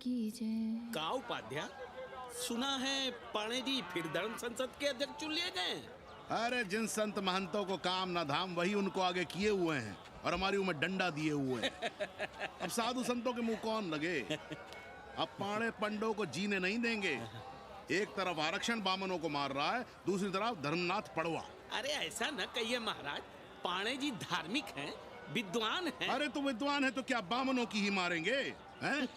की जय। का उपाध्याय, सुना है पाणे जी फिर धर्म संसद के अध्यक्ष चुन लिए गए। अरे जिन संत महंतों को काम ना धाम वही उनको आगे किए हुए हैं और हमारी उम्र डंडा दिए हुए हैं। अब साधु संतों के मुंह कौन लगे। अब पाणे पंडों को जीने नहीं देंगे। एक तरफ आरक्षण बामनों को मार रहा है, दूसरी तरफ धर्मनाथ पड़वा। अरे ऐसा न कहिए महाराज, पाणे जी धार्मिक हैं, विद्वान हैं। अरे तू विद्वान है तो क्या बामनों की ही मारेंगे हैं?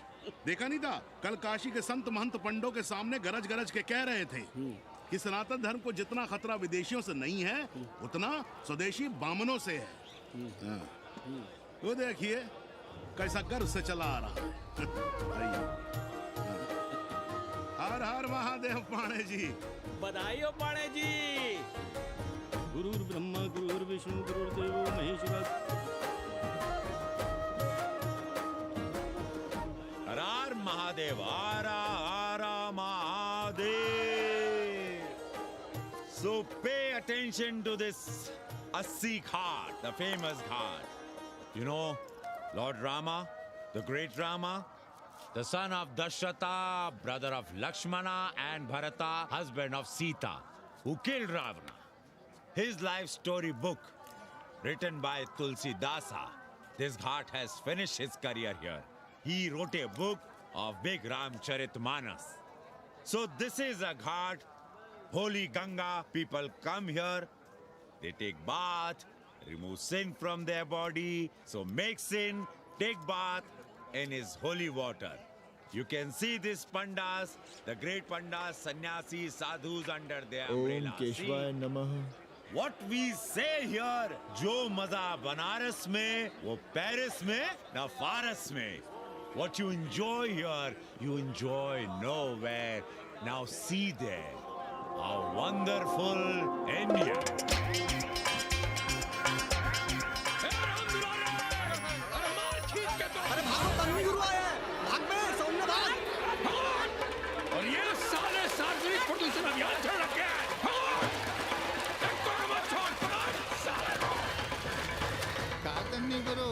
देखा नहीं था कल काशी के संत महंत पंडों के सामने गरज गरज के कह रहे थे कि सनातन धर्म को जितना खतरा विदेशियों से नहीं है उतना स्वदेशी बामनों से है। वो देखिए कैसा गर्व से चला आ रहा है। हर हर महादेव पाणे जी। बधाई हो पाणे जी। गुरुर् ब्रह्मा गुरुर्विष्णु गुरुर्देवो महेश्वरः। हर हर महादेव, हर हर Mahadev. So pay attention to this Assi Ghat, the famous ghat. You know, Lord Rama, the great Rama, the son of Dasharatha, brother of Lakshmana and Bharata, husband of Sita, who killed Ravana. His life story book, written by Tulsi Dasa. This ghat has finished his career here. He wrote a book of big Ramcharitmanas. So this is a ghat, holy Ganga. People come here, they take bath, remove sin from their body. So make sin, take bath in his holy water. You can see these pandas, the great pandas, sannyasis, sadhus under their umbrella. ओम केशवाय नमः। What we say here, जो मजा बनारस में, वो Paris में, ना फारस में. What you enjoy here, you enjoy nowhere. Now see there, how wonderful India. अरे भागो, तन्वी गुरु आया है। भाग बे, सौम्य भाग। और ये साले सार्वजनिक प्रदूषण अभियान चल रखे हैं। तन्वी गुरु,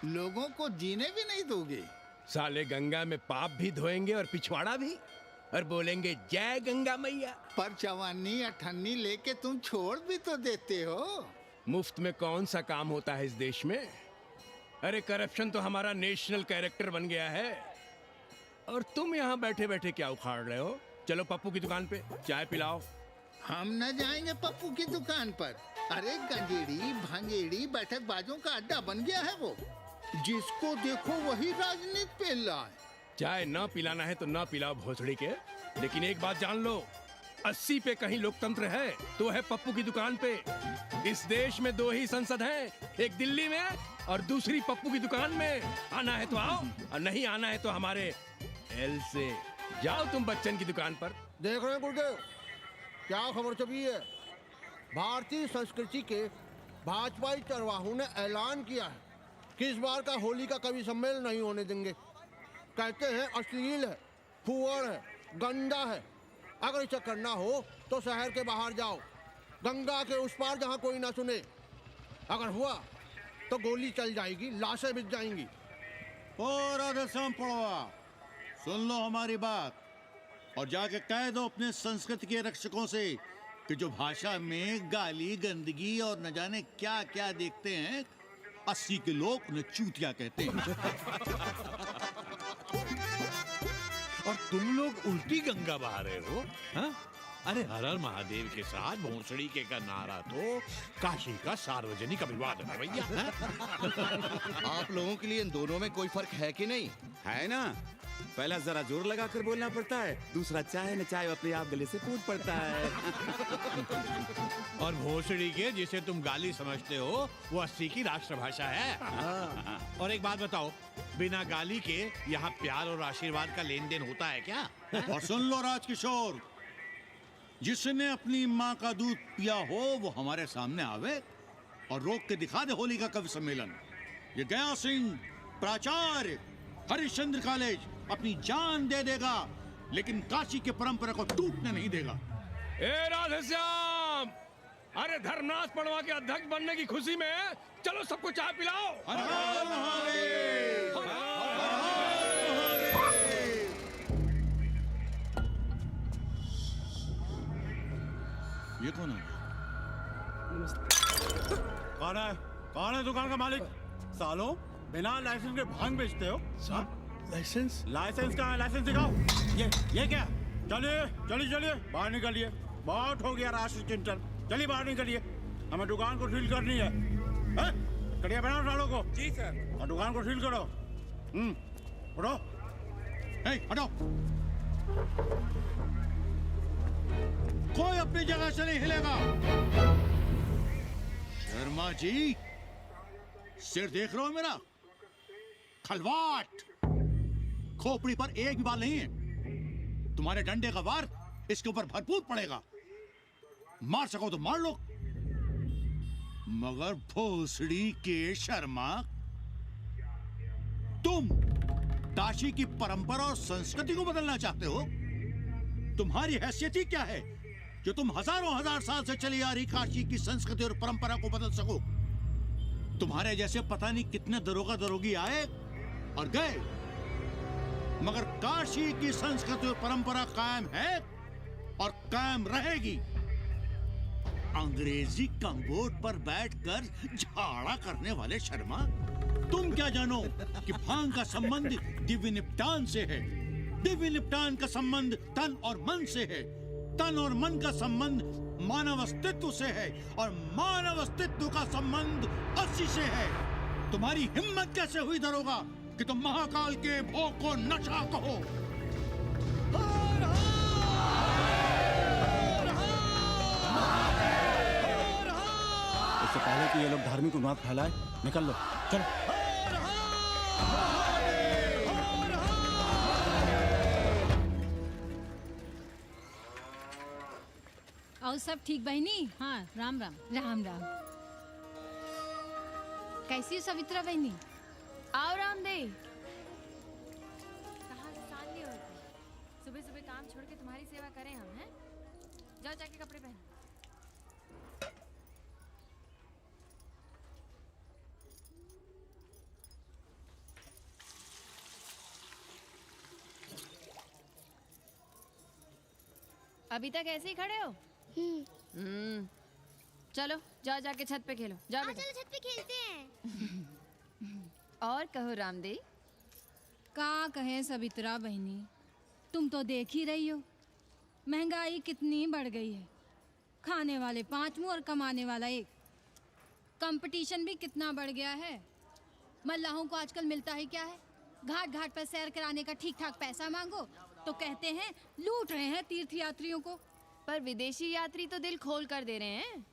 लोगों को जीने भी नहीं दोगे। साले गंगा में पाप भी धोएंगे और पिछवाड़ा भी, और बोलेंगे जय गंगा मैया। पर चवानी अठन्नी लेके तुम छोड़ भी तो देते हो। मुफ्त में कौन सा काम होता है इस देश में। अरे करप्शन तो हमारा नेशनल कैरेक्टर बन गया है। और तुम यहाँ बैठे बैठे क्या उखाड़ रहे हो। चलो पप्पू की दुकान पे चाय पिलाओ। हम न जाएंगे पप्पू की दुकान पर। अरे गंजेड़ी भांजेड़ी बैठक बाजों का अड्डा बन गया है वो। जिसको देखो वही राजनीति पेल रहा है। चाय न पिलाना है तो न पिलाओ भोसड़ी के, लेकिन एक बात जान लो, 80 पे कहीं लोकतंत्र है तो है पप्पू की दुकान पे। इस देश में 2 ही संसद हैं, एक दिल्ली में और दूसरी पप्पू की दुकान में। आना है तो आओ और नहीं आना है तो हमारे एल से जाओ तुम बच्चन की दुकान पर। देख रहे हैं गुरुदेव, क्या खबर छपी है। भारतीय संस्कृति के भाजपाई चरवाहों ने ऐलान किया है कि इस बार का होली का कवि सम्मेलन नहीं होने देंगे। कहते हैं अश्लील है, फुहड़ है, गंदा है। अगर इसे करना हो तो शहर के बाहर जाओ, गंगा के उस पार जहाँ कोई ना सुने। अगर हुआ तो गोली चल जाएगी, लाशें बिक जाएंगी। और राधेश्याम पड़वा, सुन लो हमारी बात और जाके कह दो अपने संस्कृति के रक्षकों से कि जो भाषा में गाली गंदगी और न जाने क्या क्या देखते हैं, 80 के लोग उन्हें चूतिया कहते हैं। और तुम लोग उल्टी गंगा बहा रहे हो, हाँ? अरे हर हर महादेव के साथ भोंसड़ी के का नारा तो काशी का सार्वजनिक अभिवादन है भैया। आप लोगों के लिए इन दोनों में कोई फर्क है कि नहीं? है ना। पहला जरा जोर लगाकर बोलना पड़ता है, दूसरा चाहे न चाहे अपने आप गले से कूद पड़ता है। और भोसड़ी के जिसे तुम गाली समझते हो वो 80 की राष्ट्रभाषा है। और एक बात बताओ, बिना गाली के यहाँ प्यार और आशीर्वाद का लेन देन होता है क्या? और सुन लो राजकिशोर, जिसने अपनी माँ का दूध पिया हो वो हमारे सामने आवे और रोक के दिखा दे होली का कवि सम्मेलन। ये गया सिंह प्राचार्य हरिश्चंद्र कॉलेज अपनी जान दे देगा, लेकिन काशी के परंपरा को टूटने नहीं देगा। ए राधेश्याम, अरे धर्मनाथ पड़वा के अध्यक्ष बनने की खुशी में चलो सबको चाय पिलाओ। हर हर महादेव! हर हर महादेव! ये कौन है? कौन है दुकान का मालिक? सालों बिना लाइसेंस के भांग बेचते हो? लाइसेंस? लाइसेंस कहाँ है? लाइसेंस दिखाओ। ये क्या? चलिए चलिए चलिए बाहर निकलिए। बहुत हो गया राष्ट्रीय चिंतन। चलिए बाहर निकलिए, हमें दुकान को सील करनी है। कड़िया बनाओ सालों को। जी सर। और दुकान को सील करो। उठो। हटो। कोई अपनी जगह से नहीं हिलेगा। शर्मा जी, सिर देख रहे हो मेरा? खलवाट, खोपड़ी पर एक भी बाल नहीं है। तुम्हारे डंडे का वार इसके ऊपर भरपूर पड़ेगा। मार सको तो मार लो, मगर भोसड़ी के शर्मा, तुम काशी की परंपरा और संस्कृति को बदलना चाहते हो? तुम्हारी हैसियत ही क्या है जो तुम हजारों हजार साल से चली आ रही काशी की संस्कृति और परंपरा को बदल सको? तुम्हारे जैसे पता नहीं कितने दरोगा दरोगी आए और गए, मगर काशी की संस्कृति और परंपरा कायम है और कायम रहेगी। अंग्रेजी कम्बोर्ड पर बैठकर झाड़ा करने वाले शर्मा, तुम क्या जानो कि भांग का संबंध दिव्य निपटान से है। दिव्य निपटान का संबंध तन और मन से है। तन और मन का संबंध मानव अस्तित्व से है और मानव अस्तित्व का संबंध अस्सी से है। तुम्हारी हिम्मत कैसे हुई दरोगा कि तुम महाकाल के भोग को नशा कहो? इससे पहले कि ये लोग धार्मिक उन्माद फैलाए, निकल लो, चलो। और सब ठीक बहनी? हाँ, राम राम। राम राम। कैसी हो सवित्रा बहनी? आओ रामदेव। कहाँ से साल लिए होते? सुबह सुबह काम छोड़ के तुम्हारी सेवा करें हम, हैं? जाओ जाके कपड़े पहनो। अभी तक ऐसे ही खड़े हो? चलो जाओ जाके छत पे खेलो। जाओ बेटा। चलो छत पे खेलते हैं। और कहो रामदेव। का कहे सवित्रा बहनी, तुम तो देख ही रही हो महंगाई कितनी बढ़ गई है। खाने वाले 5 मुंह और कमाने वाला 1। कंपटीशन भी कितना बढ़ गया है। मल्लाहों को आजकल मिलता ही क्या है? घाट घाट पर सैर कराने का ठीक ठाक पैसा मांगो तो कहते हैं लूट रहे हैं तीर्थ यात्रियों को। पर विदेशी यात्री तो दिल खोल कर दे रहे हैं।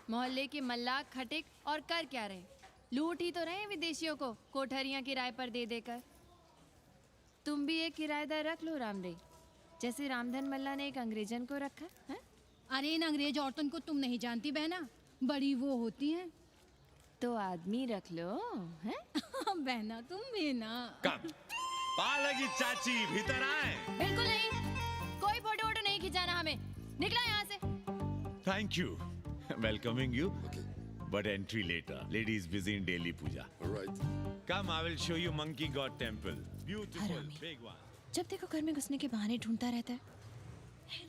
मोहल्ले के मल्लाह खटिक और कर क्या रहे? लूट ही तो रहे हैं विदेशियों को कोठरियां किराए पर दे देकर। तुम भी एक किराएदार रख लो रामदेव, जैसे रामधन मल्ला ने एक अंग्रेजन को रखा है। अरे इन अंग्रेज औरतों को तुम नहीं जानती बहना, बड़ी वो होती हैं। तो आदमी रख लो, हैं? बहना तुम भी ना। पालगी चाची भीतर आए। बिल्कुल नहीं, कोई फोटो वोटो नहीं खिंचाना हमें। निकलो यहाँ से। Thank you. Welcoming you. But entry later. Ladies busy in daily puja. All right. Come, I will show you Monkey God Temple. Beautiful, big one. जब देखो घर में घुसने के बहाने ढूंढता रहता है।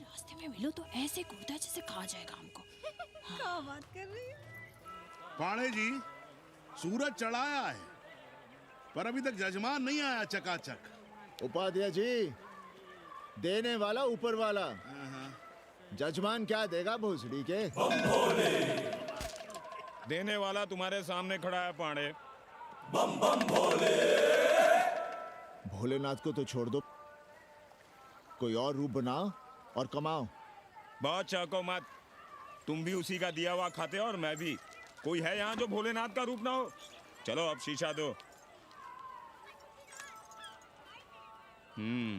रास्ते में मिलो तो ऐसे कूदता है जैसे खा जाएगा हमको। क्या बात कर रही है? पाणे जी, सूरज चढ़ाया है पर अभी तक जजमान नहीं आया चकाचक। उपाध्याय जी, देने वाला ऊपर वाला। जजमान क्या देगा भोसड़ी के? देने वाला तुम्हारे सामने खड़ा है पांडे। बम बम भोले। भोलेनाथ को तो छोड़ दो, कोई और रूप बनाओ और कमाओ। बहुत चाको मत, तुम भी उसी का दिया हुआ खाते हो और मैं भी। कोई है यहाँ जो भोलेनाथ का रूप ना हो? चलो अब शीशा दो।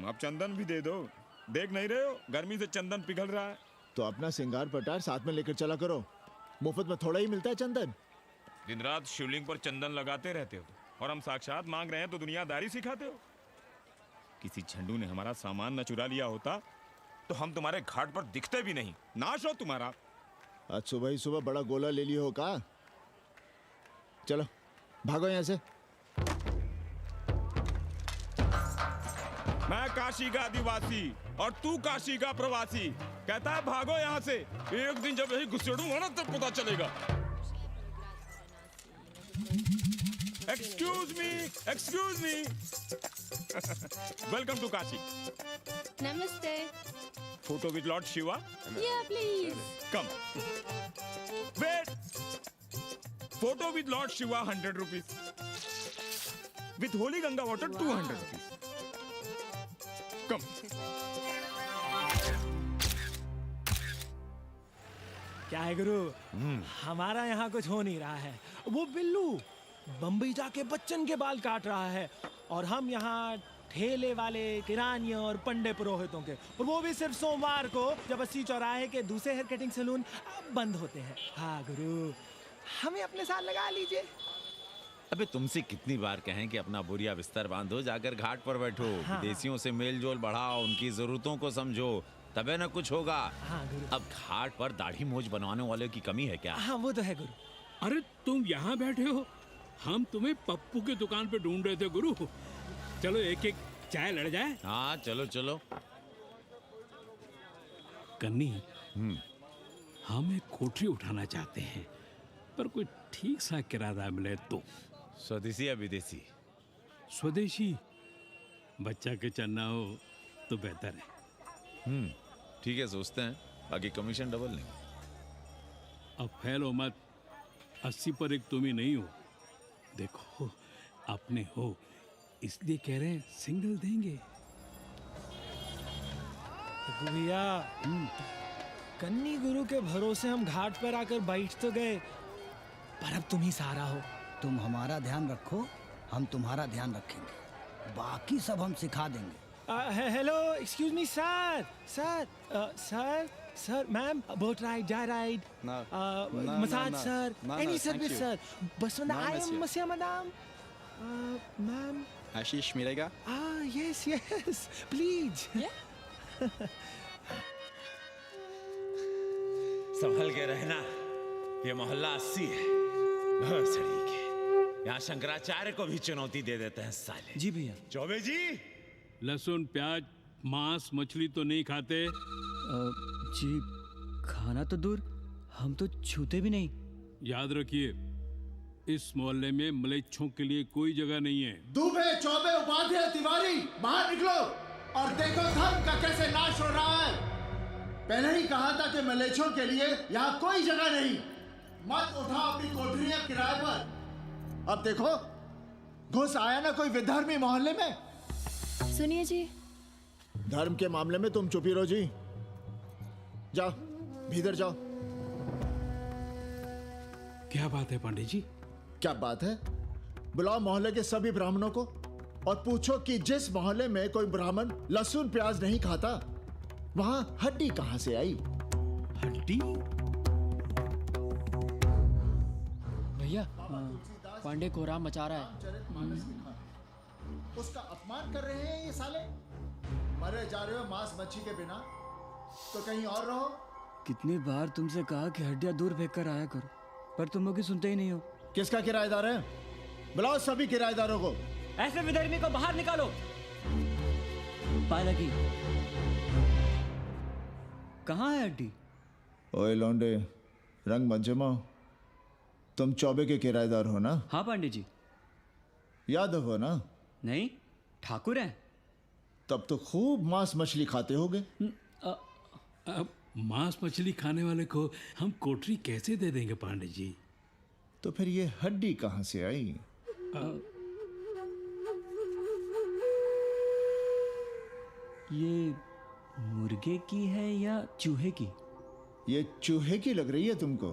अब चंदन भी दे दो। देख नहीं रहे हो गर्मी से चंदन पिघल रहा है। तो अपना सिंगार पटार साथ में लेकर चला करो, मुफ्त में थोड़ा ही मिलता है चंदन। दिन रात शिवलिंग पर चंदन लगाते रहते हो और हम साक्षात मांग रहे हैं तो दुनियादारी सिखाते हो। किसी झंडू ने हमारा सामान न चुरा लिया होता तो हम तुम्हारे घाट पर दिखते भी नहीं। नाश हो तुम्हारा। आज सुबह ही सुबह बड़ा गोला ले लियो हो का? चलो भागो यहाँ से। मैं काशी का आदिवासी और तू काशी का प्रवासी। कहता है भागो यहाँ से। एक दिन जब यही घुसेड़ूंगा ना तब पता चलेगा। Excuse me welcome to Kashi. नमस्ते। Photo with lord Shiva. Yeah, please. Come wait. Photo with lord Shiva 100 rupees, with holy Ganga water 200 rupees. Come. क्या है गुरु, हमारा यहाँ कुछ हो नहीं रहा है। वो बिल्लू बम्बई जाके बच्चन के बाल काट रहा है और हम यहाँ ठेले वाले, किरानियों और पंडे पुरोहितों के, और वो भी सिर्फ सोमवार को, जब 80 चौराहे के दूसरे हेयर कटिंग सैलून बंद होते हैं। हाँ गुरु, हमें अपने साथ लगा लीजिए। अबे तुमसे कितनी बार कहें कि अपना बोरिया बिस्तर बांधो, जाकर घाट पर बैठो। हाँ। विदेशियों से मेल जोल बढ़ाओ, उनकी जरूरतों को समझो, तबे न कुछ होगा। हाँ गुरु। अब घाट पर दाढ़ी मूंछ बनवाने वाले की कमी है क्या? हाँ वो तो है गुरु। अरे तुम यहाँ बैठे हो, हम तुम्हें पप्पू की दुकान पे ढूंढ रहे थे गुरु। चलो एक एक चाय लड़ जाए। हाँ चलो चलो। कन्नी, हम एक कोठरी उठाना चाहते हैं, पर कोई ठीक सा किराया मिले तो। स्वदेशी या विदेशी? स्वदेशी। बच्चा के चन्ना हो तो बेहतर है। ठीक है, सोचते हैं, बाकी कमीशन डबल लेंगे। अब फैलो मत, 80 पर एक तुम ही नहीं हो। देखो अपने हो, इसलिए कह रहे हैं सिंगल देंगे। भैया, कन्नी गुरु के भरोसे हम घाट पर आकर बैठ तो गए, पर अब तुम ही सहारा हो। तुम हमारा ध्यान रखो, हम तुम्हारा ध्यान रखेंगे, बाकी सब हम सिखा देंगे। Hello, excuse me sir, sir, ma'am, boat ride, जा ride, massage sir, any service sir, बस आई एम मसिया मैडम, मैम। आशीष मिलेगा? Yes, please. संभल के रहना, ये मोहल्ला 80 है। भोसड़ी के यहाँ शंकराचार्य को भी चुनौती दे देते हैं साले। जी भैया। चौबे जी, लहसुन, प्याज, मांस, मछली तो नहीं खाते? जी खाना तो दूर, हम तो छूते भी नहीं। याद रखिए, इस मोहल्ले में मलेच्छों के लिए कोई जगह नहीं है। दुबे, चौबे, उपाध्याय, तिवारी, बाहर निकलो और देखो धर्म का कैसे नाश हो रहा है। पहले ही कहा था कि मलेच्छों के लिए यहाँ कोई जगह नहीं। मत उठाओ अपनी कोठरियां किराए पर। अब देखो, घुस आया ना कोई विधर्मी मोहल्ले में। सुनिए जी, धर्म के मामले में तुम चुप ही रहो जी। जाओ, भीतर जाओ। क्या बात है पंडित जी? क्या बात है? बुलाओ मोहल्ले के सभी ब्राह्मणों को और पूछो कि जिस मोहल्ले में कोई ब्राह्मण लहसुन प्याज नहीं खाता, वहां हड्डी कहां से आई? हड्डी? भैया, पांडे कोहराम मचा रहा है। उसका अपमान कर रहे हैं ये साले। मरे जा रहे हो मांस मच्छी के बिना, तो कहीं और रहो। कितनी बार तुमसे कहा कि हड्डियां दूर फेंक कर आया करो, पर तुम लोग सुनते ही नहीं हो। किसका किराएदार है? बुलाओ सभी किराएदारों को। ऐसे विधर्मी को बाहर निकालो। पालकी, कहाँ है हड्डी? ओए लौंडे, रंग मत जमाओ। तुम चौबे के किराएदार हो ना? हाँ पंडित जी। यादव हो ना? नहीं, ठाकुर हैं। तब तो खूब मांस मछली खाते होगे। अब मांस मछली खाने वाले को हम कोठरी कैसे दे देंगे पांडे जी? तो फिर ये हड्डी कहां से आई? ये मुर्गे की है या चूहे की? ये चूहे की लग रही है तुमको।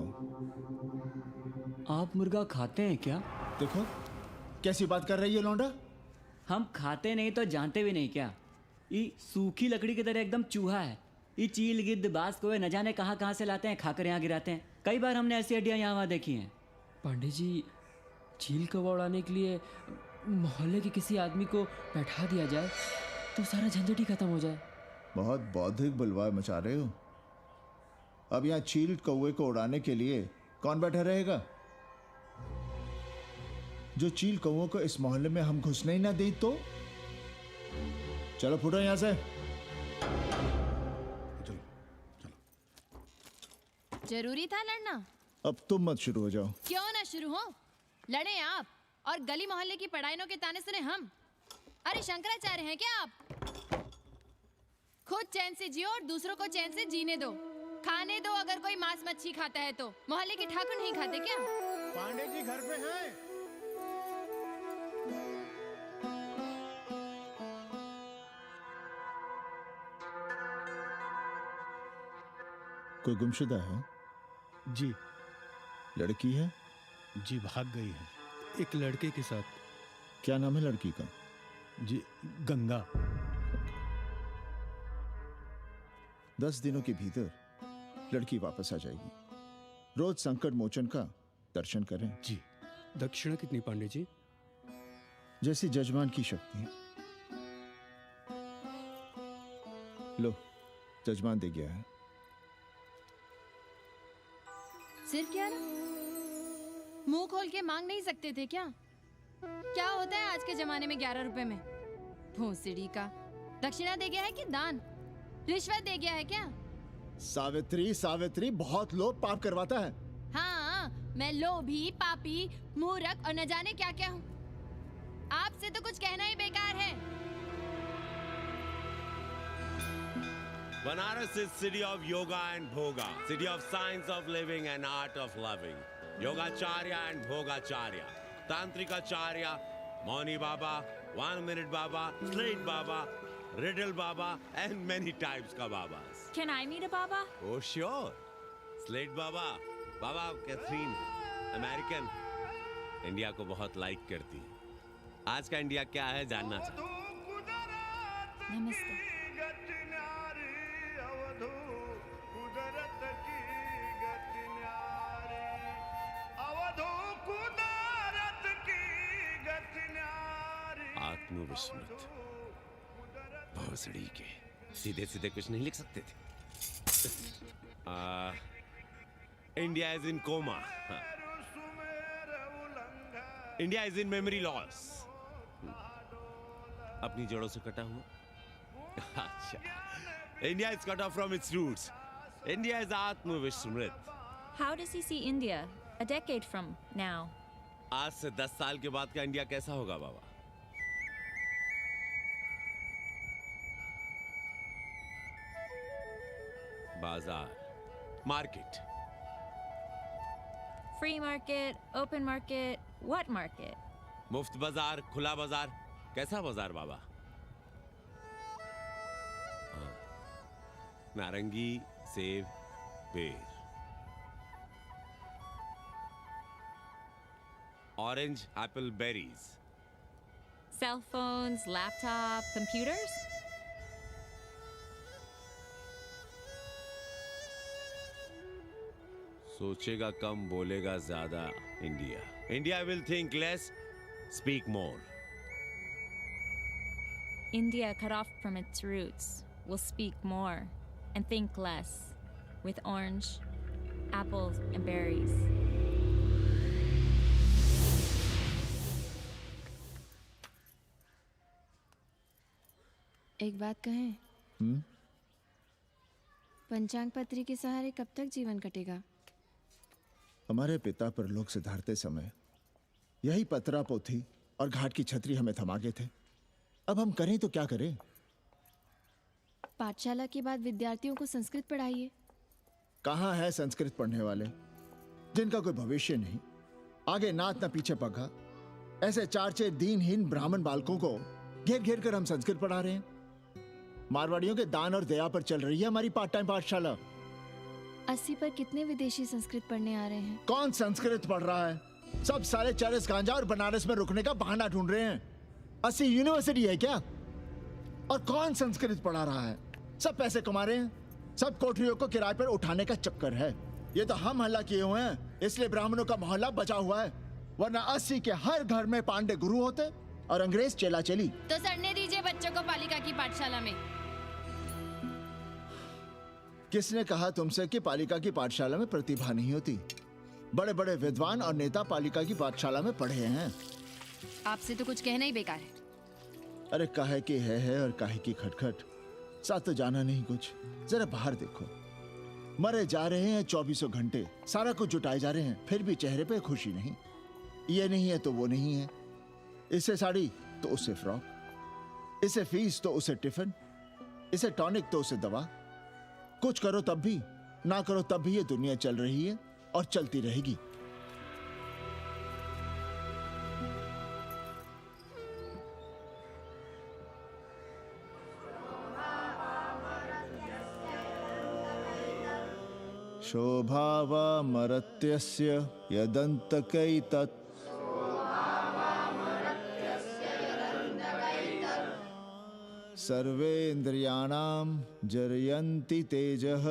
आप मुर्गा खाते हैं क्या? देखो कैसी बात कर रही है लौंडा। हम खाते नहीं तो जानते भी नहीं क्या? ये सूखी लकड़ी की तरह एकदम चूहा है। ये चील, गिद्ध, बाज को न जाने कहाँ से लाते हैं, खाकर यहाँ गिराते हैं। कई बार हमने ऐसी हड्डियाँ यहाँ वहाँ देखी हैं। पांडे जी, चील कौवा उड़ाने के लिए मोहल्ले के किसी आदमी को बैठा दिया जाए तो सारा झंझट ही खत्म हो जाए। बहुत बौद्धिक बुलवा मचा रहे हो। अब यहाँ चील कौवे को उड़ाने के लिए कौन बैठा रहेगा? जो चील कौवों को इस मोहल्ले में हम घुसने ही ना दें तो? चलो फुटो यहाँ से। चलो चलो। जरूरी था लड़ना? अब तुम मत शुरू हो जाओ। क्यों ना शुरू हो? लड़े आप और गली मोहल्ले की पढ़ाइयों के ताने सुने हम। अरे शंकराचार्य हैं क्या आप? खुद चैन से जियो और दूसरों को चैन से जीने दो। खाने दो अगर कोई मांस मच्छी खाता है तो। मोहल्ले के ठाकुर नहीं खाते क्या? पांडे जी घर पे हैं? कोई गुमशुदा है? जी। लड़की है? जी भाग गई है एक लड़के के साथ। क्या नाम है लड़की का? जी गंगा। 10 दिनों के भीतर लड़की वापस आ जाएगी। रोज संकट मोचन का दर्शन करें। जी। दक्षिणा कितनी पांडे जी? जैसी जजमान की शक्ति। लो, जजमान दे गया है। सिर्फ क्या ना? मुंह खोल के मांग नहीं सकते थे क्या? क्या होता है आज के जमाने में 11 रुपए में? भोसड़ी का। दक्षिणा दे गया है कि दान? रिश्वत दे गया है क्या? सावित्री, सावित्री बहुत लोभ पाप करवाता है। हाँ, मैं लोभी, पापी, मूर्ख और न जाने क्या क्या हूँ। आपसे तो कुछ कहना ही बेकार है। Banaras is city of yoga and bhoga, city of science of living and art of loving. Yogacharya and Bhogacharya, Tantrikacharya, Mauni Baba, 1 Minute Baba, Slate Baba, Riddle Baba, and many types ka Babas. Can I meet a Baba? Oh sure, Slate Baba, Baba Catherine, American, India को बहुत like करती है। आज का India क्या है जानना चाहती हूँ। नमस्ते। आत्मविस्मृत भोसड़ी के सीधे सीधे कुछ नहीं लिख सकते थे। India is in coma. India is in memory loss. अपनी जड़ों से कटा हुआ। अच्छा, India is cut off from its roots. India is आत्मविस्मृत। How does he see India a decade from now? आज से 10 साल के बाद का इंडिया कैसा होगा बाबा? बाजार, market. Free market, open market, what market? मुफ्त बाजार, खुला बाजार, कैसा बाजार बाबा? हाँ, नारंगी, सेब, बेर। Orange, apple, berries. Cell phones, laptop, computers? सोचेगा कम, बोलेगा ज्यादा। India, India will think less, speak more. India, cut off from its roots, will speak more and think less, with orange, apples, and berries. एक बात कहें? पंचांग पत्री के सहारे कब तक जीवन कटेगा? हमारे पिता परलोक से धारते समय यही पतरा पोथी और घाट की छतरी हमें थमा गए थे। अब हम करें तो क्या करें? पाठशाला के बाद विद्यार्थियों को संस्कृत पढ़ाइए। कहाँ है संस्कृत पढ़ने वाले जिनका कोई भविष्य नहीं, आगे नात न पीछे पगा। ऐसे 4 दीनहीन ब्राह्मण बालकों को घेर घेर कर हम संस्कृत पढ़ा रहे हैं। मारवाड़ियों के दान और दया पर चल रही है हमारी पार्ट टाइम पाठशाला। 80 पर कितने विदेशी संस्कृत पढ़ने आ रहे हैं? कौन संस्कृत पढ़ रहा है? सब सारे चरस गांजा और बनारस में रुकने का बहाना ढूंढ रहे हैं। 80 यूनिवर्सिटी है क्या? और कौन संस्कृत पढ़ा रहा है? सब पैसे कमा रहे हैं। सब कोठरियों को किराए पर उठाने का चक्कर है। ये तो हम हल्ला किए हुए हैं, इसलिए ब्राह्मणों का मोहल्ला बचा हुआ है। वरना 80 के हर घर में पांडे गुरु होते और अंग्रेज चेला चली। तो सड़ने दीजिए बच्चों को पालिका की पाठशाला में। किसने कहा तुमसे कि पालिका की पाठशाला में प्रतिभा नहीं होती? बड़े बड़े विद्वान और नेता पालिका की पाठशाला में पढ़े हैं। आपसे तो कुछ कहना ही बेकार है। अरे काहे की है और काहे की खटखट, साथ तो जाना नहीं कुछ। जरा बाहर देखो, मरे जा रहे हैं 2400 घंटे, सारा कुछ जुटाए जा रहे हैं, फिर भी चेहरे पे खुशी नहीं। ये नहीं है तो वो नहीं है, इसे साड़ी तो उसे फ्रॉक, इसे फीस तो उसे टिफिन, इसे टॉनिक तो उसे दवा। कुछ करो तब भी, ना करो तब भी ये दुनिया चल रही है और चलती रहेगी। शोभावामरत्यस्य यदन्तकैतत् सर्वेन्द्रियाणां जरयन्ति तेजः।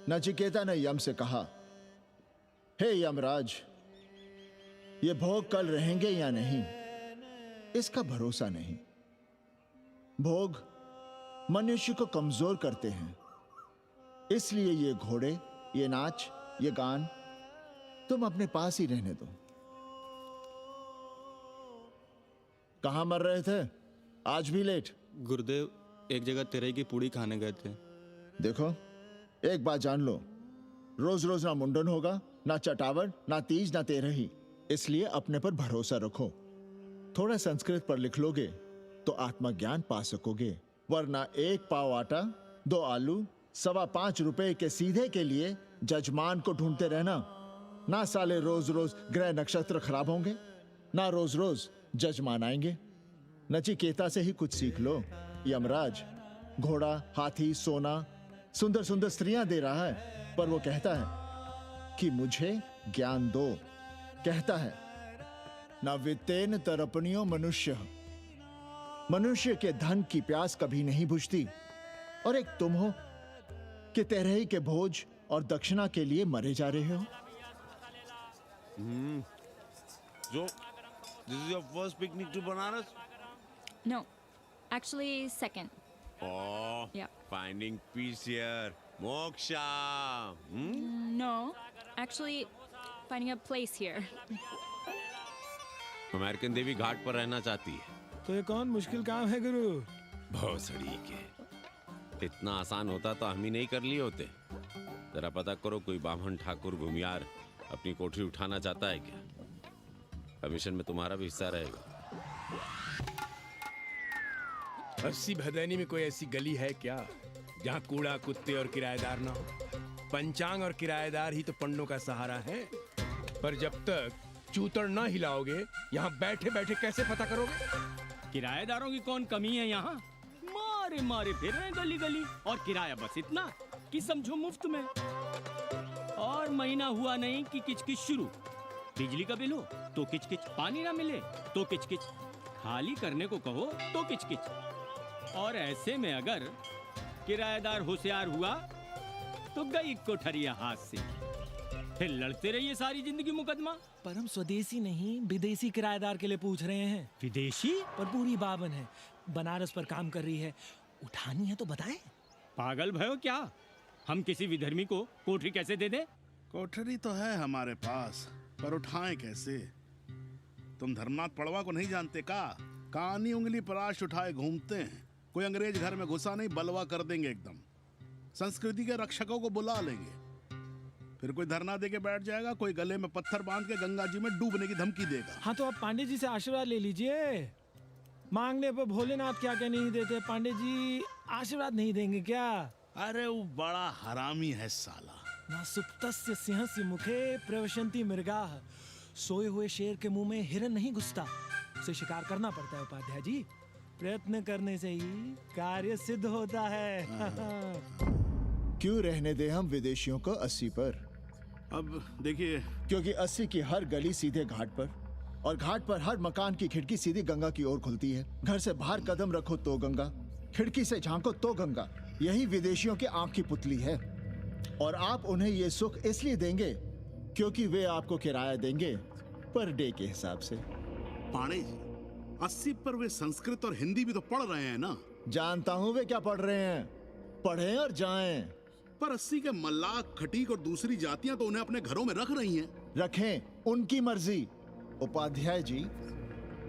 नचिकेता ने यम से कहा, हे यमराज, ये भोग कल रहेंगे या नहीं, इसका भरोसा नहीं। भोग मनुष्य को कमजोर करते हैं, इसलिए ये घोड़े, ये नाच, ये गान तुम अपने पास ही रहने दो। कहां मर रहे थे? आज भी लेट? गुरुदेव, एक जगह तेरई की पूड़ी खाने गए थे। देखो, एक बात जान लो, रोज रोज ना मुंडन होगा, ना चटावट, ना तीज, ना तेरही। इसलिए अपने पर भरोसा रखो। थोड़ा संस्कृत पर लिख लोगे तो आत्मज्ञान पा सकोगे, वरना 1 पाव आटा, 2 आलू, 5.25 रुपए के सीधे के लिए जजमान को ढूंढते रहना। ना साले रोज रोज ग्रह नक्षत्र खराब होंगे, ना रोज रोज जजमान आएंगे। नचिकेता से ही कुछ सीख लो। यमराज घोड़ा, हाथी, सोना, सुंदर सुंदर स्त्रियां दे रहा है, पर वो कहता है कि मुझे ज्ञान दो। कहता है, ना वित्तेन तरपणियो मनुष्य, मनुष्य के धन की प्यास कभी नहीं बुझती। और एक तुम हो कि तेरही के भोज और दक्षिणा के लिए मरे जा रहे हो। So, this is your first picnic to Banaras? No, actually second. Oh, Yeah. finding peace here. Moksha. No, actually finding a place here. American देवी घाट पर रहना चाहती है। तो ये कौन मुश्किल काम है गुरु? भौसड़ी के, इतना आसान होता तो हम ही नहीं कर लिए होते। जरा पता करो, कोई बामन ठाकुर भूमियार अपनी कोठरी उठाना चाहता है क्या? कमीशन में तुम्हारा भी हिस्सा रहेगा। 80 भदैनी में कोई ऐसी गली है क्या जहाँ कूड़ा, कुत्ते और किराएदार ना हो? पंचांग और किराएदार ही तो पंडों का सहारा है। पर जब तक चूतड़ ना हिलाओगे, यहाँ बैठे बैठे कैसे पता करोगे? किराएदारों की कौन कमी है यहाँ? मारे मारे फिर रहे गली गली, और किराया बस इतना कि समझो मुफ्त में। और महीना हुआ नहीं कि किचकिच शुरू। बिजली का बिल हो तो किचकिच, पानी ना मिले तो किचकिच, खाली करने को कहो तो किचकिच। और ऐसे में अगर किराएदार होशियार हुआ तो गई कोठरिया हाथ से, फिर लड़ते रहिए सारी जिंदगी मुकदमा। पर हम स्वदेशी नहीं, विदेशी किराएदार के लिए पूछ रहे हैं। विदेशी? पर पूरी बावन है, बनारस पर काम कर रही है, उठानी है तो बताएं। पागल भयो क्या? हम किसी विधर्मी को कोठरी कैसे दे दें? कोठरी तो है हमारे पास, पर उठाएं कैसे? तुम धर्मनाथ पड़वा को नहीं जानते का? कानी उंगली पराश उठाए घूमते हैं। कोई अंग्रेज घर में घुसा नहीं, बलवा कर देंगे एकदम। संस्कृति के रक्षकों को बुला लेंगे, फिर कोई धरना दे के बैठ जाएगा, कोई गले में पत्थर बांध के गंगा जी में डूबने की धमकी देगा। हाँ तो आप पांडे जी से आशीर्वाद ले लीजिए। मांगने पर भोलेनाथ क्या क्या नहीं देते, पांडे जी आशीर्वाद नहीं देंगे क्या? अरे वो बड़ा हरामी है साला। ना सुप्तस्य सिंहस्य मुखे प्रवशन्ति मृगाः। सोए हुए शेर के मुंह में हिरन नहीं घुसता, उसे शिकार करना पड़ता है उपाध्याय जी। प्रयत्न करने से ही कार्य सिद्ध होता है। क्यों रहने दे हम विदेशियों को 80 पर? अब देखिए, क्योंकि 80 की हर गली सीधे घाट पर, और घाट पर हर मकान की खिड़की सीधी गंगा की ओर खुलती है। घर से बाहर कदम रखो तो गंगा, खिड़की से झांको तो गंगा। यही विदेशियों की आंख की पुतली है। और आप उन्हें ये सुख इसलिए देंगे क्योंकि वे आपको किराया देंगे पर डे के हिसाब से। पाणे जी, 80 पर वे संस्कृत और हिंदी भी तो पढ़ रहे हैं ना? जानता हूँ वे क्या पढ़ रहे हैं, पढ़ें और जाएं। पर 80 के मल्लाक, खटीक और दूसरी जातियां तो उन्हें अपने घरों में रख रही हैं। रखें, उनकी मर्जी। उपाध्याय जी,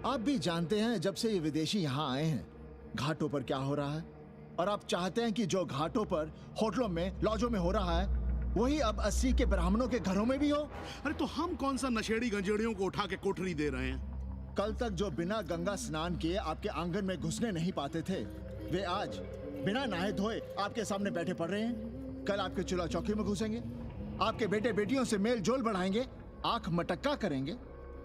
आप भी जानते हैं जब से ये विदेशी यहाँ आए हैं घाटों पर क्या हो रहा है। और आप चाहते हैं कि जो घाटों पर, होटलों में, लॉजों में हो रहा है, वही अब 80 के ब्राह्मणों के घरों में भी हो? अरे तो हम कौन सा नशेड़ी गंजेड़ियों को उठा के कोठरी दे रहे हैं? कल तक जो बिना गंगा स्नान किए आपके आंगन में घुसने नहीं पाते थे, वे आज बिना नहाए धोए आपके सामने बैठे पड़ रहे हैं। कल आपके चूल्हा चौकी में घुसेंगे, आपके बेटे बेटियों से मेल जोल बढ़ाएंगे, आंख मटक्का करेंगे,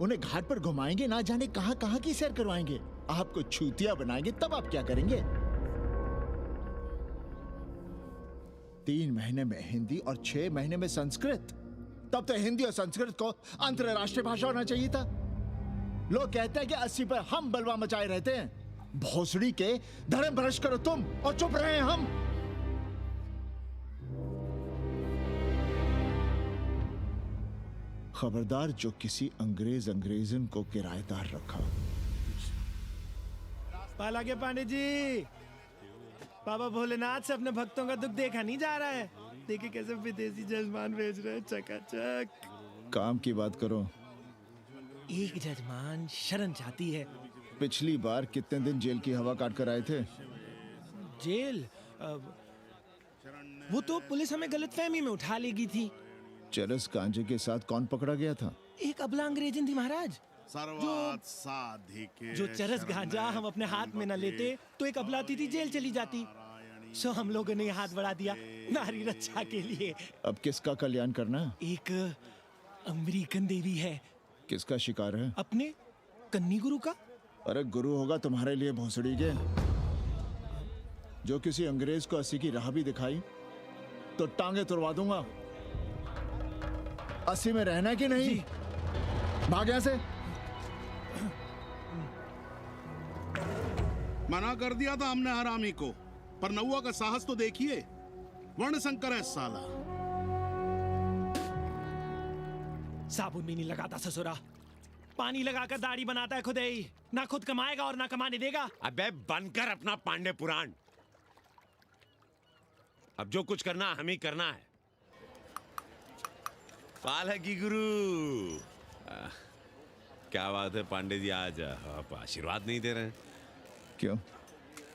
उन्हें घाट पर घुमाएंगे, ना जाने कहां कहां की सैर करवाएंगे, आपको छूतिया बनाएंगे। तब आप क्या करेंगे? 3 महीने में हिंदी और 6 महीने में संस्कृत। तब तो हिंदी और संस्कृत को अंतरराष्ट्रीय भाषा होना चाहिए था। लोग कहते हैं कि 80 पर हम बलवा मचाए रहते हैं। भोसड़ी के, धर्म भ्रष्ट करो तुम और चुप रहे हम। खबरदार जो किसी अंग्रेजन को किराएदार रखा। पाला के पांडे जी, बाबा भोलेनाथ से अपने भक्तों का दुख देखा नहीं जा रहा है। देखिए कैसे विदेशी जजमान भेज रहे हैं, चकाचक। काम की बात करो। एक जजमान शरण चाहती है। पिछली बार कितने दिन जेल की हवा काट कर आए थे? जेल? वो तो पुलिस हमें गलतफहमी में उठा लेगी थी। चरस गांजे के साथ कौन पकड़ा गया था? एक अबला अंग्रेजन थी महाराज। जो चरस गांजा हम अपने हाथ में न लेते तो एक अबलाती थी जेल चली जाती। सो हम लोगों ने हाथ बढ़ा दिया नारी रक्षा के लिए। अब किसका कल्याण करना? एक अमेरिकन देवी है। किसका शिकार है? अपने कन्नी गुरु का। अरे गुरु होगा तुम्हारे लिए भोसड़ी के। जो किसी अंग्रेज को 80 की राह भी दिखाई तो टांगे तुड़वा दूंगा। 80 में रहना कि नहीं? भाग यहां से। मना कर दिया था हमने हरामी को, पर नौआ का साहस तो देखिए। वर्ण संकर है साला। साबुन भी नहीं लगाता ससुरा, पानी लगाकर दाढ़ी बनाता है खुद ही। ना खुद कमाएगा और ना कमाने देगा। अबे बनकर अपना पांडे पुराण। अब जो कुछ करना हम ही करना है। पालकी गुरु। क्या बात है पांडे जी, आज आप आशीर्वाद नहीं दे रहे हैं? क्यों?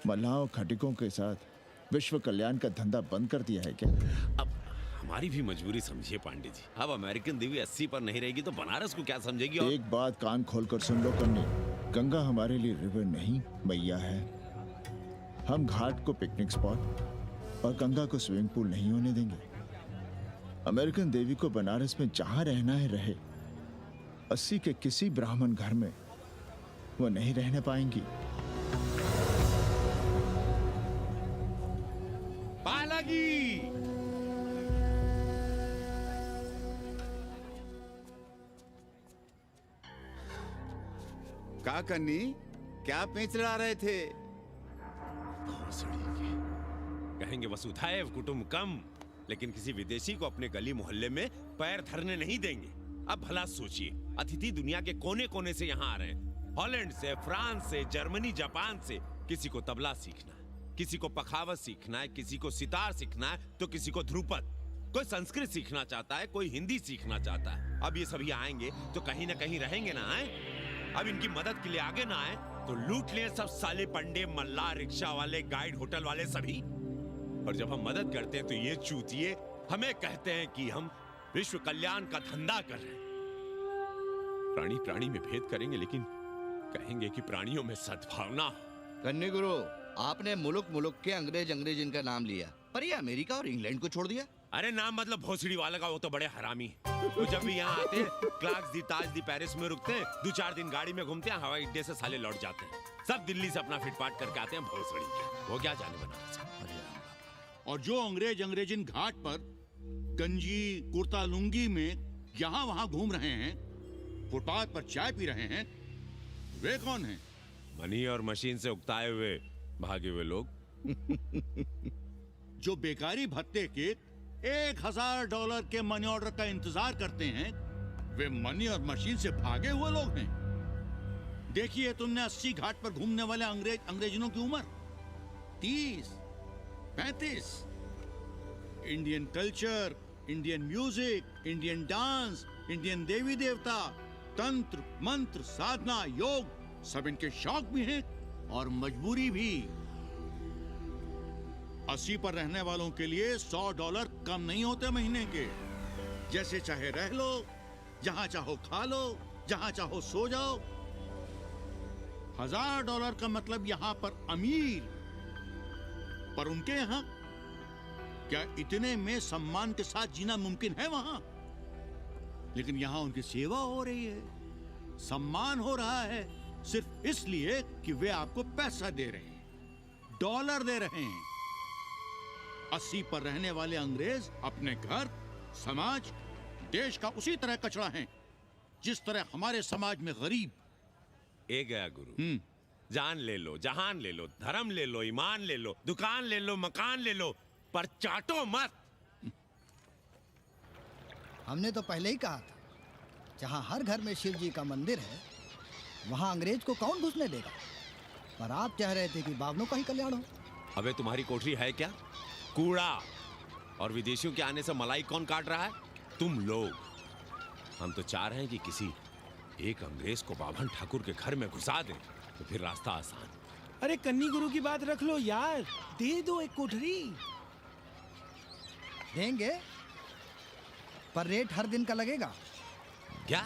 मल्लाहों खटिकों के साथ विश्व कल्याण का धंधा बंद कर दिया है क्या? अब हमारी भी मजबूरी समझिए पांडे जी। अब अमेरिकन देवी 80 पर नहीं रहेगी तो बनारस को क्या समझेगी? और एक बात कान खोलकर सुन लो कन्नी, गंगा हमारे लिए रिवर नहीं मैया है। हम घाट को पिकनिक स्पॉट और गंगा को स्विमिंग पूल नहीं होने देंगे। अमेरिकन देवी को बनारस में जहां रहना है रहे। 80 के किसी ब्राह्मण घर में वो नहीं रहने पाएंगी। पालकी! का कन्नी, क्या पेंच लड़ा रहे थे? कहेंगे वसुधैव कुटुंबकम, लेकिन किसी विदेशी को अपने गली मोहल्ले में पैर धरने नहीं देंगे। अब भला सोचिए, अतिथि दुनिया के कोने कोने से यहाँ आ रहे हैं। हॉलैंड से, फ्रांस से, जर्मनी, जापान से। किसी को तबला सीखना है, किसी को पखावत सीखना है, किसी को सितार सीखना है, तो किसी को ध्रुपद। कोई संस्कृत सीखना चाहता है, कोई हिंदी सीखना चाहता है। अब ये सभी आएंगे तो कहीं ना कहीं रहेंगे ना। आए अब इनकी मदद के लिए आगे ना आए तो लूट ले सब साले पंडे, मल्ला, रिक्शा वाले, गाइड, होटल वाले सभी। और जब हम मदद करते हैं तो ये चूतिए हमें कहते हैं कि हम विश्व कल्याण का धंधा कर रहे हैं। प्राणी प्राणी में भेद करेंगे, लेकिन कहेंगे कि प्राणियों में सद्भावना हो। कन्नी गुरु, आपने मुल्क मुल्क के अंग्रेज इनका नाम लिया, पर ये अमेरिका और इंग्लैंड को छोड़ दिया। अरे नाम मतलब भोसड़ी वाला का, वो तो बड़े हरामी है। वो जब भी यहाँ आते हैं, क्लार्क्स दी, ताज दी, पेरिस में रुकते हैं, 2-4 दिन गाड़ी में घूमते हैं, हवाई अड्डे से साले लौट जाते हैं। सब दिल्ली से अपना फिटपाट करके आते हैं भोसड़ी के। वो क्या जाने बनारस। और जो अंग्रेजिन घाट पर गंजी, कुर्ता, लुंगी में यहाँ वहाँ घूम रहे हैं, फुटपाथ पर चाय पी रहे हैं, वे कौन हैं? मनी और मशीन से उकताए हुए भागे हुए लोग। जो बेकारी भत्ते के $1000 के मनी ऑर्डर का इंतजार करते हैं, वे मनी और मशीन से भागे हुए लोग हैं। देखिए तुमने 80 घाट पर घूमने वाले अंग्रेजनों की उम्र 30, 35। Indian culture, Indian music, Indian dance, Indian देवी देवता, तंत्र, मंत्र, साधना, योग, सब इनके शौक भी हैं और मजबूरी भी। 80 पर रहने वालों के लिए $100 कम नहीं होते महीने के। जैसे चाहे रह लो, जहां चाहो खा लो, जहां चाहो सो जाओ। $1000 का मतलब यहां पर अमीर, पर उनके यहां क्या इतने में सम्मान के साथ जीना मुमकिन है वहां? लेकिन यहां उनकी सेवा हो रही है, सम्मान हो रहा है, सिर्फ इसलिए कि वे आपको पैसा दे रहे हैं, डॉलर दे रहे हैं। 80 पर रहने वाले अंग्रेज अपने घर, समाज, देश का उसी तरह कचरा हैं, जिस तरह हमारे समाज में गरीब। ए गया गुरु, जान ले लो, जहान ले लो, धर्म ले लो, ईमान ले लो, दुकान ले लो, मकान ले लो, पर चाटो मत। हमने तो पहले ही कहा था, जहाँ हर घर में शिव जी का मंदिर है, वहाँ अंग्रेज को कौन घुसने देगा। पर आप चाह रहे थे कि बावनों का ही कल्याण हो। अबे तुम्हारी कोठरी है क्या? कूड़ा। और विदेशियों के आने से मलाई कौन काट रहा है? तुम लोग। हम तो चाह रहे हैं कि किसी एक अंग्रेज को बाभन ठाकुर के घर में घुसा दें, तो फिर रास्ता आसान। अरे कन्नी गुरु की बात रख लो यार, दे दो एक कोठरी। देंगे, पर रेट हर दिन का लगेगा। क्या?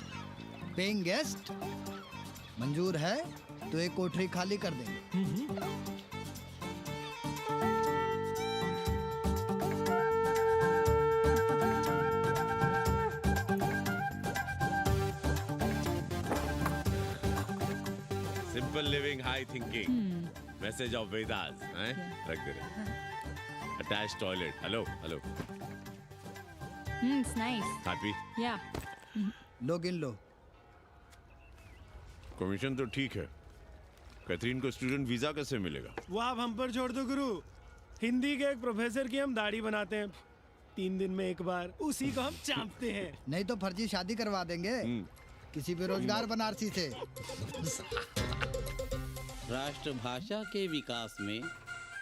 पेइंग गेस्ट मंजूर है तो एक कोठरी खाली कर देंगे। Simple living, high thinking, message of Vedas, हैं? रख दे रहे। Attach toilet. Hello hello. It's nice. Happy? Yeah. लो गिन लो। कमीशन तो ठीक है, कैथरीन को स्टूडेंट वीजा कैसे मिलेगा? वो आप हम पर छोड़ दो गुरु। हिंदी के एक प्रोफेसर की हम दाढ़ी बनाते हैं 3 दिन में एक बार, उसी को हम चापते हैं। नहीं तो फर्जी शादी करवा देंगे किसी बेरोजगार बनारसी से। राष्ट्रभाषा के विकास में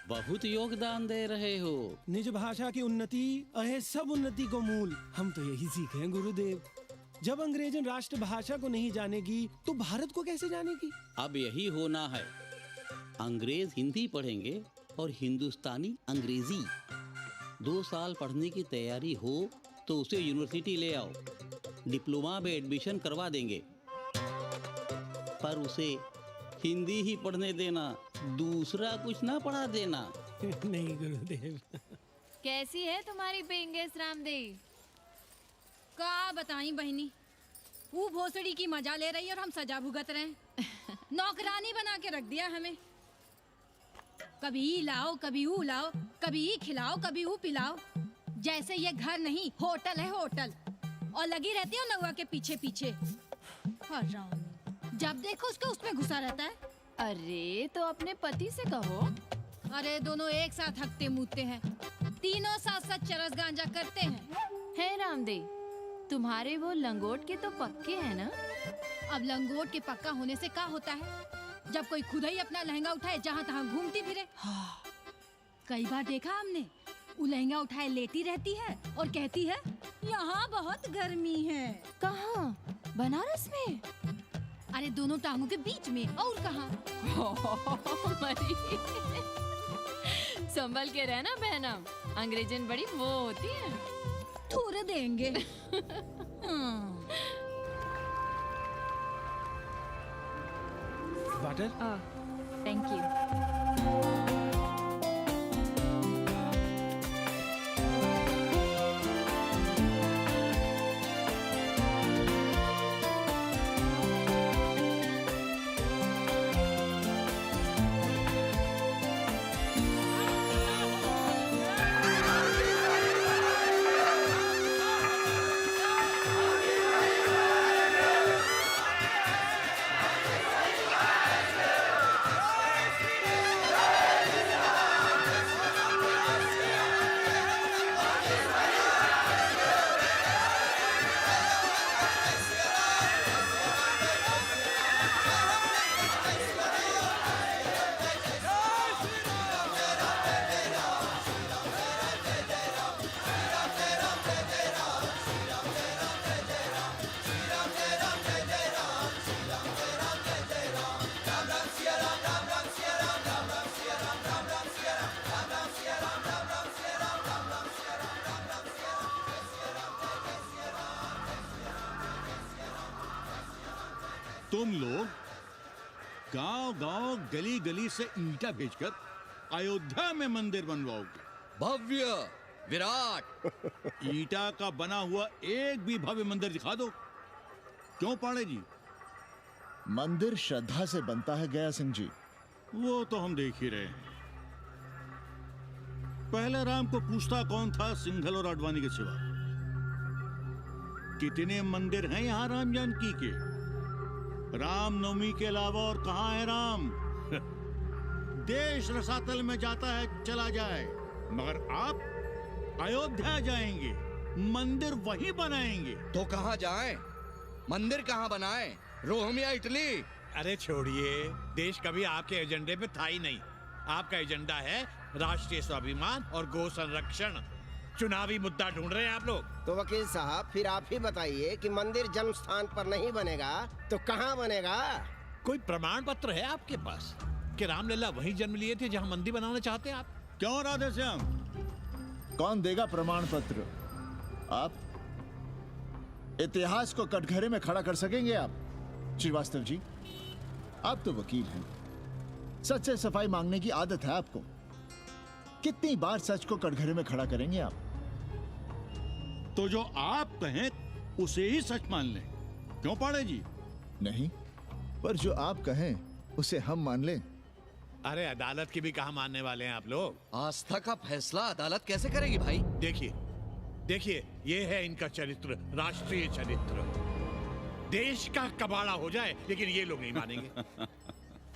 बहुत योगदान दे रहे हो। निज भाषा की उन्नति अहे सब उन्नति को मूल। हम तो यही सीखे हैं गुरुदेव। जब अंग्रेजन राष्ट्रभाषा को नहीं जानेगी तो भारत को कैसे जानेगी? अब यही होना है। अंग्रेज हिंदी पढ़ेंगे और हिंदुस्तानी अंग्रेजी। 2 साल पढ़ने की तैयारी हो तो उसे यूनिवर्सिटी ले आओ, डिप्लोमा में एडमिशन करवा देंगे, पर उसे हिंदी ही पढ़ने देना, दूसरा कुछ ना पढ़ा देना। नहीं गुरुदेव। कैसी है तुम्हारी पेंगेस रामदेव? का बताई बहनी, वो भोसड़ी की मजा ले रही और हम सजा भुगत रहे हैं। नौकरानी बना के रख दिया हमें। कभी ई लाओ, कभी ऊ लाओ, कभी ई खिलाओ, कभी ऊ पिलाओ। जैसे ये घर नहीं होटल है, होटल। और लगी रहती हो नौवा के पीछे पीछे। जब देखो उसको उसमें घुसा रहता है। अरे तो अपने पति से कहो। अरे दोनों एक साथ हकते मूतते हैं, तीनों साथ साथ चरस गांजा करते हैं। है रामदेव, तुम्हारे वो लंगोट के तो पक्के हैं ना? अब लंगोट के पक्का होने से क्या होता है, जब कोई खुद ही अपना लहंगा उठाए जहाँ तहाँ घूमती फिरे। कई बार देखा हमने, वो लहंगा उठाए लेटी रहती है और कहती है यहाँ बहुत गर्मी है। कहाँ? बनारस में? अरे दोनों टांगों के बीच में, और कहाँ? संभल के रहना बहनम, अंग्रेजन बड़ी वो होती है। थोड़े देंगे। वाटर? Thank you. गली गली से ईंटा भेजकर अयोध्या में मंदिर बनवाओगे? भव्य, विराट। ईंटा का बना हुआ एक भी भव्य मंदिर दिखा दो। क्यों पाड़े जी? मंदिर श्रद्धा से बनता है गया सिंह जी। वो तो हम देख ही रहे हैं। पहले राम को पूछता कौन था सिंघल और आडवाणी के सिवा? कितने मंदिर हैं यहाँ राम जानकी के? रामनवमी के अलावा और कहाँ है राम? देश रसातल में जाता है चला जाए, मगर आप अयोध्या जाएंगे, मंदिर वहीं बनाएंगे। तो कहाँ जाएं? मंदिर कहाँ बनाएं? रोम या इटली? अरे छोड़िए, देश कभी आपके एजेंडे पे था ही नहीं। आपका एजेंडा है राष्ट्रीय स्वाभिमान और गौ संरक्षण। चुनावी मुद्दा ढूंढ रहे हैं आप लोग। तो वकील साहब फिर आप ही बताइए कि मंदिर जन्म स्थान पर नहीं बनेगा तो कहाँ बनेगा? कोई प्रमाण पत्र है आपके पास कि रामलला वहीं जन्म लिए थे जहां मंदिर बनाना चाहते हैं आप? क्यों राधे श्याम? कौन देगा प्रमाण पत्र? आप इतिहास को कटघरे में खड़ा कर सकेंगे आप? श्रीवास्तव जी, आप तो वकील हैं, सच से सफाई मांगने की आदत है आपको। कितनी बार सच को कटघरे में खड़ा करेंगे आप? तो जो आप कहें उसे ही सच मान लें। क्यों पाड़े जी? नहीं, पर जो आप कहें उसे हम मान लें। अरे अदालत की भी कहा मानने वाले हैं आप लोग? आस्था का फैसला अदालत कैसे करेगी भाई? देखिए, ये है इनका चरित्र, राष्ट्रीय चरित्र। देश का कबाड़ा हो जाए लेकिन ये लोग नहीं मानेंगे।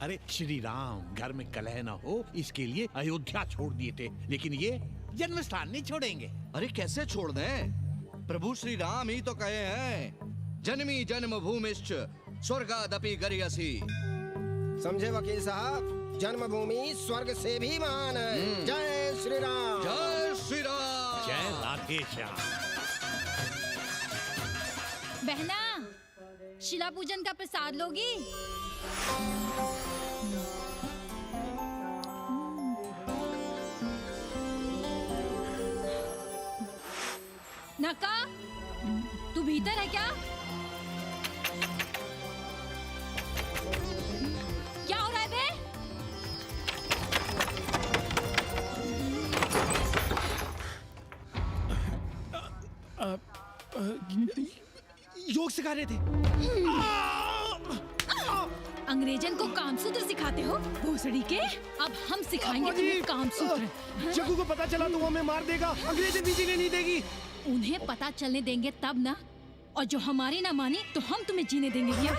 अरे श्री राम घर में कलह ना हो इसके लिए अयोध्या छोड़ दिए थे, लेकिन ये जन्म स्थान नहीं छोड़ेंगे। अरे कैसे छोड़ दें? प्रभु श्री राम ही तो कहे हैं, जन्मी जन्म भूमिश्च स्वर्गादपि गरियसी। समझे वकील साहब, जन्मभूमि स्वर्ग से भी महान है। जय श्री राम। जय श्री राम। जय राधे श्याम। बहना, शिला पूजन का प्रसाद लोगी? नका, तू भीतर है क्या? क्या हो रहा है बे? योग सिखा रहे थे। अंग्रेजन को कामसूत्र सिखाते हो भोसड़ी के? अब हम सिखाएंगे तुम्हें कामसूत्र। जग्गू को पता चला तो वो हमें मार देगा, अंग्रेजन भी जीने नहीं देगी। उन्हें पता चलने देंगे तब ना, और जो हमारी ना मानी तो हम तुम्हें जीने देंगे भैया।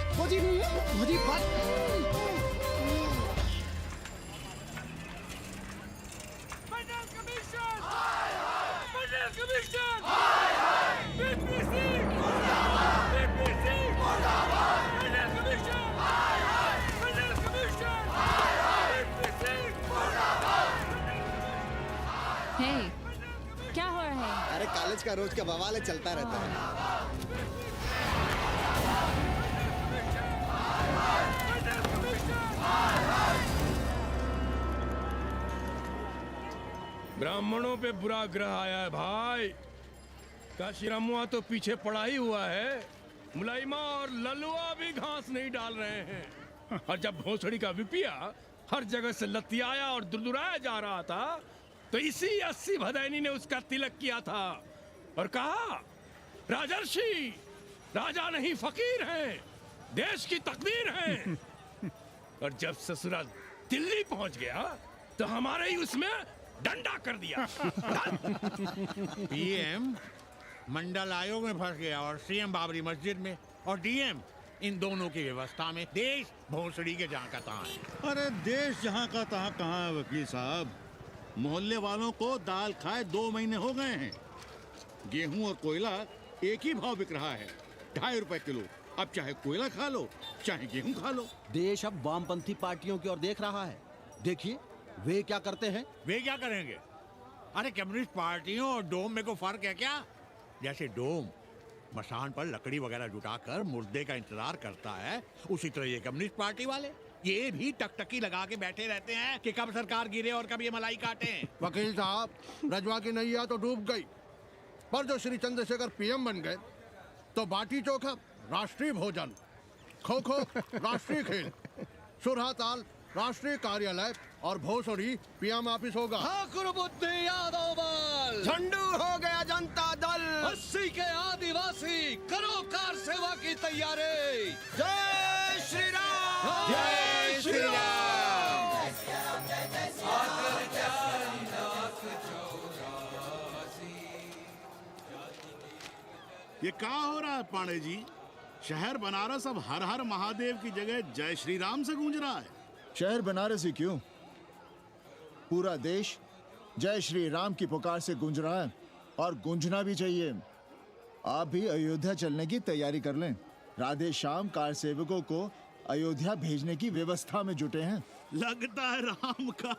क्या हो रहा है? अरे कॉलेज का रोज का बवाल चलता रहता है। ब्राह्मणों पे बुरा ग्रह आया है भाई। काशीरामुआ तो पीछे पड़ा ही हुआ है, मुलाइमा और ललुआ भी घास नहीं डाल रहे हैं। और जब भोसड़ी का विपिया हर जगह से लतियाया और दुरदुराया जा रहा था, तो इसी 80 भदैनी ने उसका तिलक किया था और कहा, राजर्षि राजा नहीं फकीर हैं, देश की तकदीर हैं। और जब ससुराल दिल्ली पहुंच गया तो हमारे ही उसमें डंडा कर दिया। पीएम मंडल आयोग में फंस गया और सीएम बाबरी मस्जिद में, और डीएम इन दोनों की व्यवस्था में। देश भोसड़ी के जहाँ का तहाँ है। अरे देश जहाँ का तहाँ कहाँ है वकील साहब? मोहल्ले वालों को दाल खाए 2 महीने हो गए हैं। गेहूं और कोयला एक ही भाव बिक रहा है, 2.5 रुपए किलो। अब चाहे कोयला खा लो चाहे गेहूं खा लो। देश अब वामपंथी पार्टियों की ओर देख रहा है। देखिए वे क्या करते हैं। वे क्या करेंगे? अरे कम्युनिस्ट पार्टियों और डोम में को फर्क है क्या? जैसे डोम मसान पर लकड़ी वगैरह जुटाकर मुर्दे का इंतजार करता है, उसी तरह ये कम्युनिस्ट पार्टी वाले ये भी टकटकी लगा के बैठे रहते हैं कि कब सरकार गिरे और कब ये मलाई काटे। वकील साहब, रजवा की नैया तो डूब गई, पर जो श्री चंद्रशेखर पीएम बन गए तो बाटी चोखा राष्ट्रीय भोजन, खो खो राष्ट्रीय खेल, सुरहा ताल राष्ट्रीय कार्यालय और भोसड़ी पीएम ऑफिस होगा। ठाकुर बुद्धि यादव बल, झंडू हो गया जनता दल, 80 के आदिवासी करो कार सेवा की तैयारी। जय श्री राम, जय श्री राम। ये क्या हो रहा है पांडे जी? शहर बनारस अब हर हर महादेव की जगह जय श्री राम से गूंज रहा है। शहर बनारस ही क्यों, पूरा देश जय श्री राम की पुकार से गूंज रहा है और गूंजना भी चाहिए। आप भी अयोध्या चलने की तैयारी कर लें। राधे श्याम कार सेवकों को अयोध्या भेजने की व्यवस्था में जुटे हैं। लगता है राम का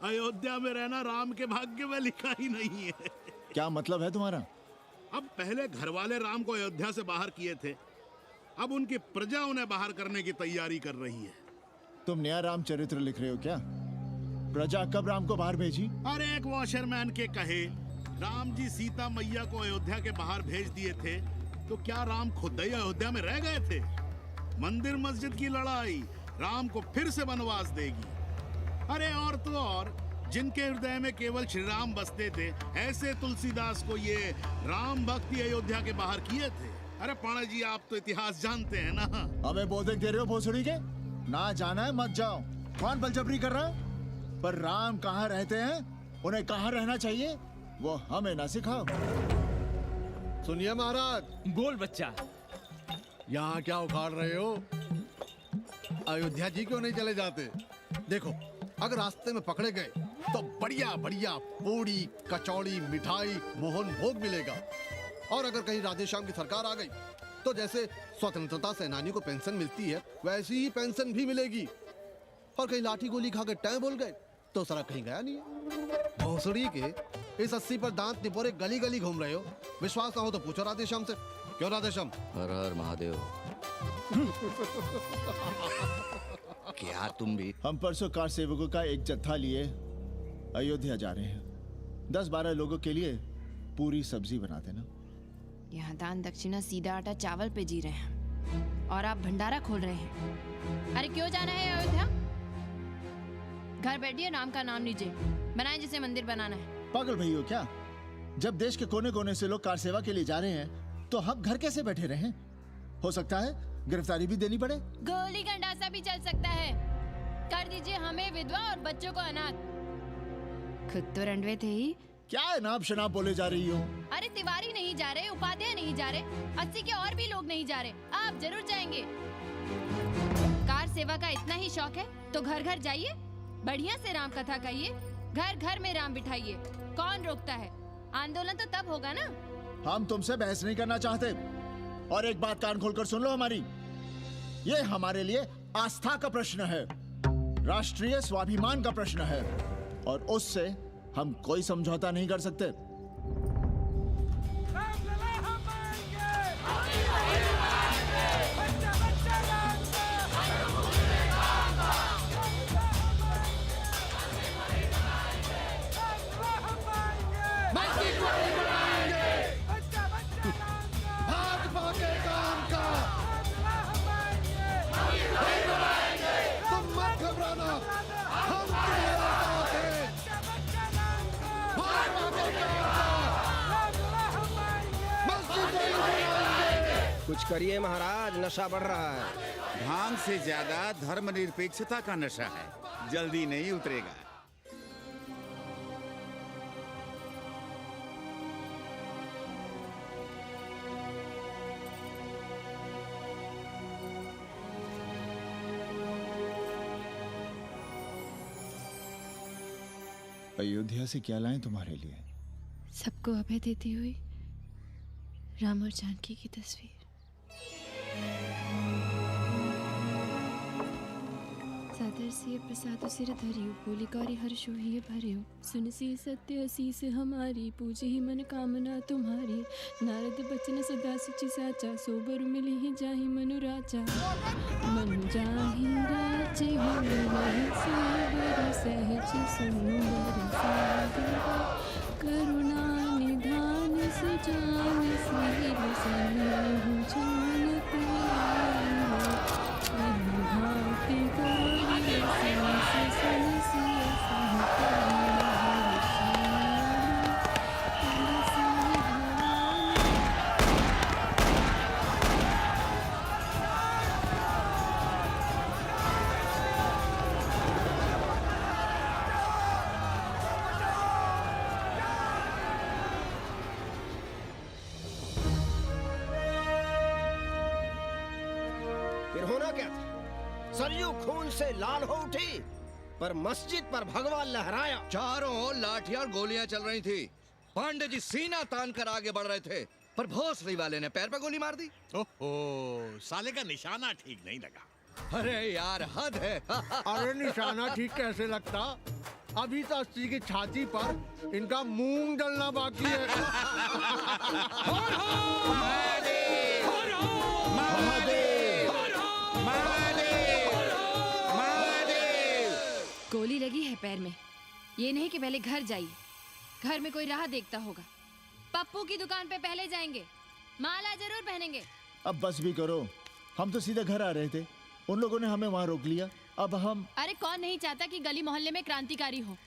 अयोध्या में रहना राम के भाग्य में लिखा ही नहीं है। क्या मतलब है तुम्हारा? अब पहले घर वाले राम को अयोध्या से बाहर किए थे, अब उनकी प्रजा उन्हें बाहर करने की तैयारी कर रही है। तुम नया राम चरित्र लिख रहे हो क्या? प्रजा कब राम को बाहर भेजी? अरे एक वॉशरमैन के कहे राम जी सीता मैया को अयोध्या के बाहर भेज दिए थे, तो क्या राम खुद ही अयोध्या में रह गए थे? मंदिर मस्जिद की लड़ाई राम को फिर से वनवास देगी। अरे और तो और, जिनके हृदय में केवल श्री राम बसते थे, ऐसे तुलसीदास को ये राम भक्ति अयोध्या के बाहर किए थे। अरे पांडे जी, आप तो इतिहास जानते हैं ना। हमें बोधक दे रहे हो भोसड़ी के? ना जाना है मत जाओ। कौन बलजबरी कर रहा है? पर राम कहाँ रहते हैं, उन्हें कहाँ रहना चाहिए, वो हमें ना सिखाओ। सुनिए महाराज। बोल बच्चा। यहाँ क्या उखाड़ रहे हो? अयोध्या जी क्यों नहीं चले जाते? देखो, अगर रास्ते में पकड़े गए तो बढ़िया बढ़िया पूड़ी कचौड़ी मिठाई मोहन भोग मिलेगा। और अगर कहीं राधे श्याम की सरकार आ गई तो जैसे स्वतंत्रता सेनानियों को पेंशन मिलती है, वैसी ही पेंशन भी मिलेगी। और कहीं लाठी गोली खा के टैं बोल गए तो सारा कहीं गया नहीं है। भोसड़ी के इस 80 पर दांत निपोरे गली गली घूम रहे हो। विश्वास ना हो तो पूछो राधे श्याम से। क्यों राधे श्याम? हर हर महादेव। क्या तुम भी? हम परसों कार सेवकों का एक जत्था लिए अयोध्या जा रहे हैं। 10-12 लोगों के लिए पूरी सब्जी बना देना। यहाँ दान दक्षिणा सीधा आटा चावल पे जी रहे हैं और आप भंडारा खोल रहे हैं। अरे क्यों जाना है अयोध्या? घर बैठिए, राम का नाम लीजिए, बनाए जिसे मंदिर बनाना है। पागल भई हो क्या? जब देश के कोने कोने से लोग कार सेवा के लिए जा रहे हैं तो हम घर कैसे बैठे रहें? हो सकता है गिरफ्तारी भी देनी पड़े। गोली गंडासा भी चल सकता है। कर दीजिए हमें विधवा और बच्चों को अनाथ। खुद तो रंडवे थे ही। क्या नाप शनाप बोले जा रही हो? अरे तिवारी नहीं जा रहे, उपाध्याय नहीं जा रहे, 80 के और भी लोग नहीं जा रहे। आप जरूर जाएंगे। कार सेवा का इतना ही शौक है तो घर घर जाइए, बढ़िया से राम कथा कहिए, घर घर में राम बिठाइए। कौन रोकता है? आंदोलन तो तब होगा ना। हम तुमसे बहस नहीं करना चाहते। और एक बात कान खोलकर सुन लो हमारी, ये हमारे लिए आस्था का प्रश्न है, राष्ट्रीय स्वाभिमान का प्रश्न है, और उससे हम कोई समझौता नहीं कर सकते। कुछ करिए महाराज, नशा बढ़ रहा है। भांग से ज्यादा धर्मनिरपेक्षता का नशा है, जल्दी नहीं उतरेगा। अयोध्या से क्या लाएं तुम्हारे लिए? सबको अभय देती हुई राम और जानकी की तस्वीर। सादर से प्रसाद सिर धरियो, बोली गौरी हर्षो ही भरियो, सुन सी सत्य असीस हमारी, पूजे ही मन कामना तुम्हारी, नारद बचन सदा सुचि साचा, सोबर मिली ही जाहि मनु राजा, मनु जाहि राजे होई नहीं सोबर, सहज सुंदर सागर, करुणा निधान सुजान सिर सन्निहु जान तेरा, भांति गौरी होना क्या था? सरयू खून से लाल हो उठी, पर मस्जिद पर भगवा लहराया। चारों ओर लाठियां और गोलियां चल रही थी। पांडे जी सीना तान कर आगे बढ़ रहे थे, पर भोसड़ी वाले ने पैर पे गोली मार दी। ओहो, साले का निशाना ठीक नहीं लगा। अरे यार, हद है। अरे निशाना ठीक कैसे लगता? अभी तो अस्सी की छाती पर इनका मूंग डलना बाकी है। गोली लगी है पैर में। ये नहीं कि पहले घर जाइए, घर में कोई राह देखता होगा। पप्पू की दुकान पे पहले जाएंगे, माला जरूर पहनेंगे। अब बस भी करो, हम तो सीधे घर आ रहे थे, उन लोगों ने हमें वहाँ रोक लिया। अब हम अरे कौन नहीं चाहता कि गली मोहल्ले में क्रांतिकारी हो,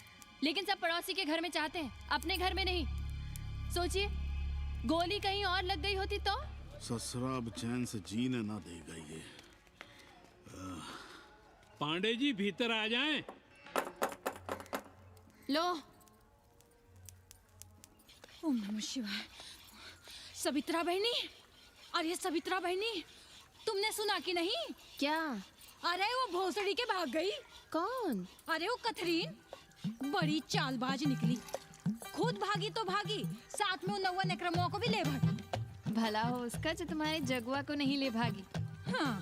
लेकिन सब पड़ोसी के घर में चाहते हैं, अपने घर में नहीं। सोचिए, गोली कहीं और लग गई होती तो? ससुरा अब चैन से जीने ना देगा ये। पांडे जी भीतर आ जाएं। लो। ओम नमः शिवाय। सवित्रा बहनी, अरे सवित्रा बहनी, तुमने सुना कि नहीं? क्या? अरे वो भोसड़ी के भाग गई। कौन? अरे वो कथरीन, बड़ी चालबाज निकली। खुद भागी तो भागी, साथ में उन नौवा नक्रमुआ को भी ले भागी। भला हो उसका जो तुम्हारे जगुआ को नहीं ले भागी। हाँ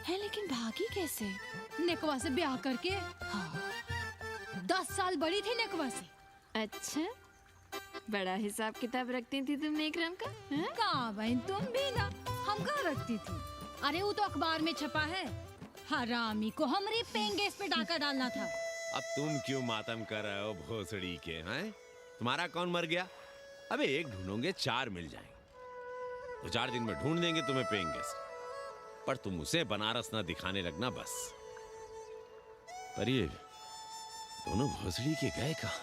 है, लेकिन भागी कैसे? नेकवा से ब्याह करके। हाँ। 10 साल बड़ी थी नेकवा से। अच्छा, बड़ा हिसाब किताब रखती थी तुम नेकरम का? कहाँ बहन, तुम भी ना। हम कहाँ रखती थी? अरे वो तो अखबार में छपा है। हरामी को हमारी पेंगेस पे डाका डालना था। अब तुम क्यों मातम कर रहे हो भोसड़ी के? हैं? तुम्हारा कौन मर गया? अबे एक ढूंढोगे 4 मिल जाएंगे। तो 4 दिन में ढूंढ देंगे तुम्हें पेंगे, पर तुम उसे बनारस ना दिखाने लगना बस। पर ये दोनों भोसड़ी के गए कहाँ?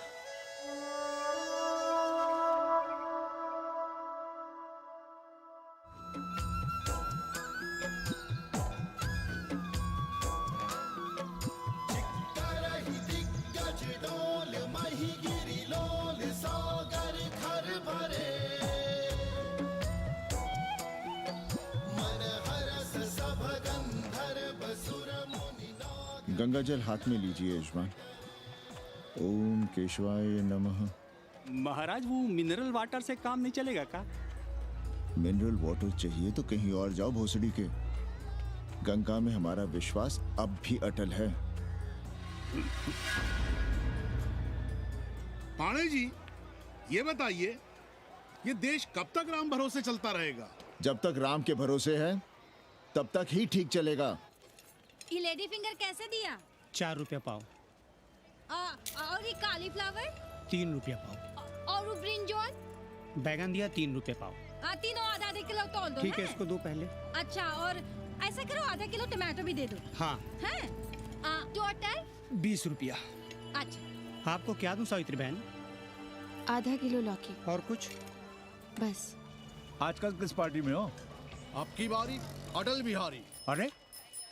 गंगा जल हाथ में लीजिए यजमान। ओम केशवाय नमः। महाराज, वो मिनरल वाटर से काम नहीं चलेगा का? मिनरल वाटर चाहिए तो कहीं और जाओ भोसड़ी के। गंगा में हमारा विश्वास अब भी अटल है। पाणे जी, ये बताइए, ये देश कब तक राम भरोसे चलता रहेगा? जब तक राम के भरोसे है तब तक ही ठीक चलेगा। ये लेडी फिंगर कैसे दिया? 4 रुपया पाव। और ये कालीफ्लावर? 3 रुपया पाव। और वो ब्रिंजॉल? बैगन दिया 3 रुपये पाव। तीनों आधा किलो तोल दो। ठीक है, इसको दो पहले। अच्छा, और ऐसा करो आधा किलो टमाटो भी दे दो। हाँ। हैं? टोटल 20 रुपया। अच्छा। आपको क्या दूं सावित्री बहन? आधा किलो लौकी। और कुछ? बस। आजकल किस पार्टी में हो? आपकी बारी, अटल बिहारी। अरे,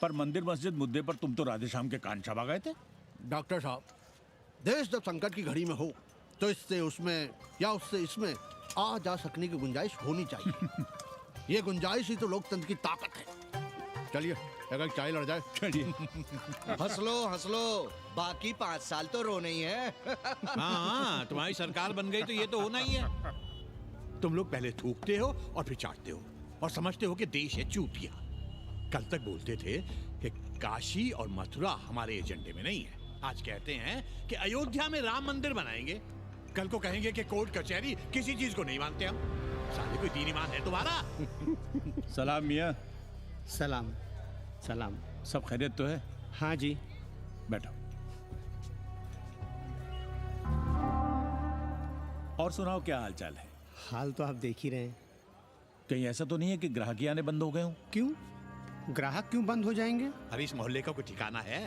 पर मंदिर मस्जिद मुद्दे पर तुम तो राधे श्याम के कान छपा गए थे। डॉक्टर साहब, देश जब संकट की घड़ी में हो तो इससे उसमें या उससे इसमें आ जा सकने की गुंजाइश होनी चाहिए। ये गुंजाइश ही तो लोकतंत्र की ताकत है। चलिए, अगर चाय लड़ जाए। चलिए। हंस लो, बाकी 5 साल तो रोना ही है। हाँ, तुम्हारी सरकार बन गई तो ये तो होना ही है। तुम लोग पहले थूकते हो और फिर चाटते हो और समझते हो कि देश है चूतिया। कल तक बोलते थे कि काशी और मथुरा हमारे एजेंडे में नहीं है। आज कहते हैं कि अयोध्या में राम मंदिर बनाएंगे। कल को कहेंगे कि कोर्ट कचहरी किसी चीज को नहीं मानते हम। साले कोई दीन ईमान है तुम्हारा? सलाम मियाँ। सलाम। सलाम। सब खैरियत तो है? हाँ जी। बैठो। और सुनाओ, क्या हाल चाल है? हाल तो आप देख ही रहे हैं। कहीं ऐसा तो नहीं है कि ग्राहक आने बंद हो गए हो? क्यों? ग्राहक क्यों बंद हो जाएंगे? अरे इस मोहल्ले का कोई ठिकाना है?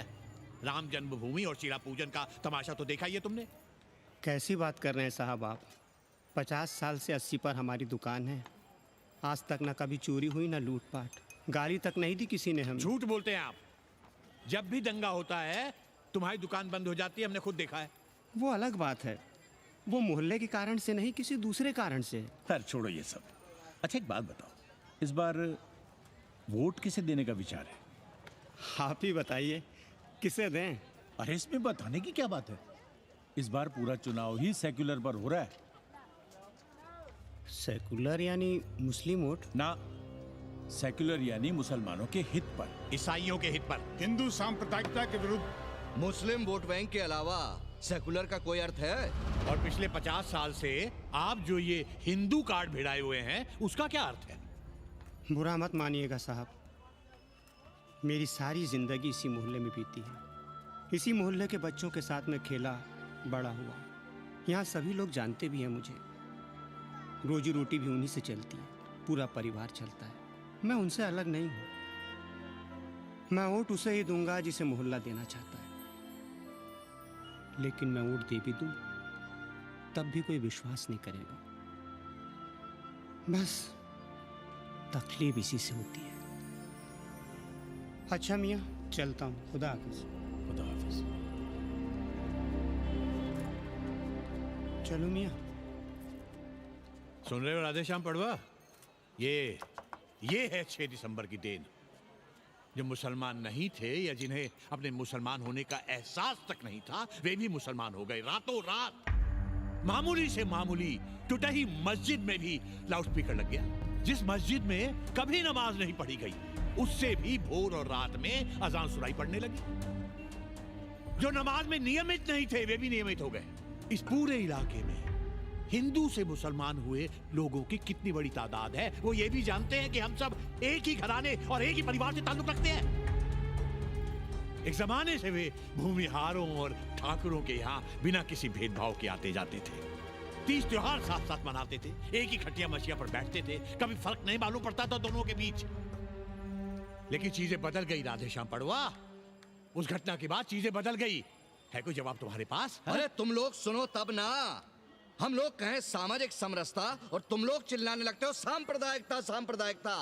राम जन्मभूमि और शिला पूजन का तमाशा तो देखा ही है तुमने। कैसी बात कर रहे हैं साहब आप? 50 साल से 80 पर हमारी दुकान है। आज तक ना कभी चोरी हुई ना लूटपाट, गाली तक नहीं दी किसी ने हमें। झूठ बोलते हैं आप। जब भी दंगा होता है तुम्हारी दुकान बंद हो जाती है, हमने खुद देखा है। वो अलग बात है, वो मोहल्ले के कारण से नहीं, किसी दूसरे कारण से। खैर छोड़ो ये सब। अच्छा, एक बात बताओ, इस बार वोट किसे देने का विचार है? आप ही बताइए किसे दें? अरे इसमें बताने की क्या बात है? इस बार पूरा चुनाव ही सेक्युलर पर हो रहा है। सेकुलर यानी मुस्लिम वोट? ना, सेक्युलर यानी मुसलमानों के हित पर, ईसाइयों के हित पर, हिंदू सांप्रदायिकता के विरुद्ध। मुस्लिम वोट बैंक के अलावा सेकुलर का कोई अर्थ है? और पिछले 50 साल से आप जो ये हिंदू कार्ड भिड़ाए हुए हैं, उसका क्या अर्थ है? बुरा मत मानिएगा साहब, मेरी सारी जिंदगी इसी मोहल्ले में बीती है। इसी मोहल्ले के बच्चों के साथ में खेला बड़ा हुआ। यहाँ सभी लोग जानते भी हैं मुझे। रोजी रोटी भी उन्हीं से चलती है, पूरा परिवार चलता है। मैं उनसे अलग नहीं हूँ। मैं वोट उसे ही दूंगा जिसे मोहल्ला देना चाहता है, लेकिन मैं वोट दे भी दूं तब भी कोई विश्वास नहीं करेगा। बस तकलीफ इसी से होती है। अच्छा मियाँ, चलता हूँ। खुदा हाफिज। खुदा हाफिज। चलो मियाँ। सुन रहे हो राधेश्याम पड़वा? ये है 6 दिसंबर की देन। जो मुसलमान नहीं थे या जिन्हें अपने मुसलमान होने का एहसास तक नहीं था, वे भी मुसलमान हो गए रातों रात। मामूली से मामूली टूटी मस्जिद में भी लाउडस्पीकर लग गया। जिस मस्जिद में कभी नमाज नहीं पढ़ी गई, उससे भी भोर और रात में अजान सुनाई पड़ने लगी। जो नमाज में नियमित नहीं थे, वे भी नियमित हो गए। इस पूरे इलाके में हिंदू से मुसलमान हुए लोगों की कितनी बड़ी तादाद है, वो ये भी जानते हैं कि हम सब एक ही घराने और एक ही परिवार से ताल्लुक रखते हैं। एक जमाने से वे भूमिहारों और ठाकुरों के यहाँ बिना किसी भेदभाव के आते जाते थे। 30 त्योहार साथ साथ मनाते थे, एक ही खटिया मछिया पर बैठते थे। कभी फर्क नहीं मालूम पड़ता था दोनों के बीच। लेकिन चीजें बदल गई राधेश्याम पड़वा। उस घटना के बाद चीजें बदल गई। है कोई जवाब तुम्हारे पास? अरे तुम लोग सुनो तब ना। हम लोग कहें सामाजिक समरसता और तुम लोग चिल्लाने लगते हो सांप्रदायिकता सांप्रदायिकता।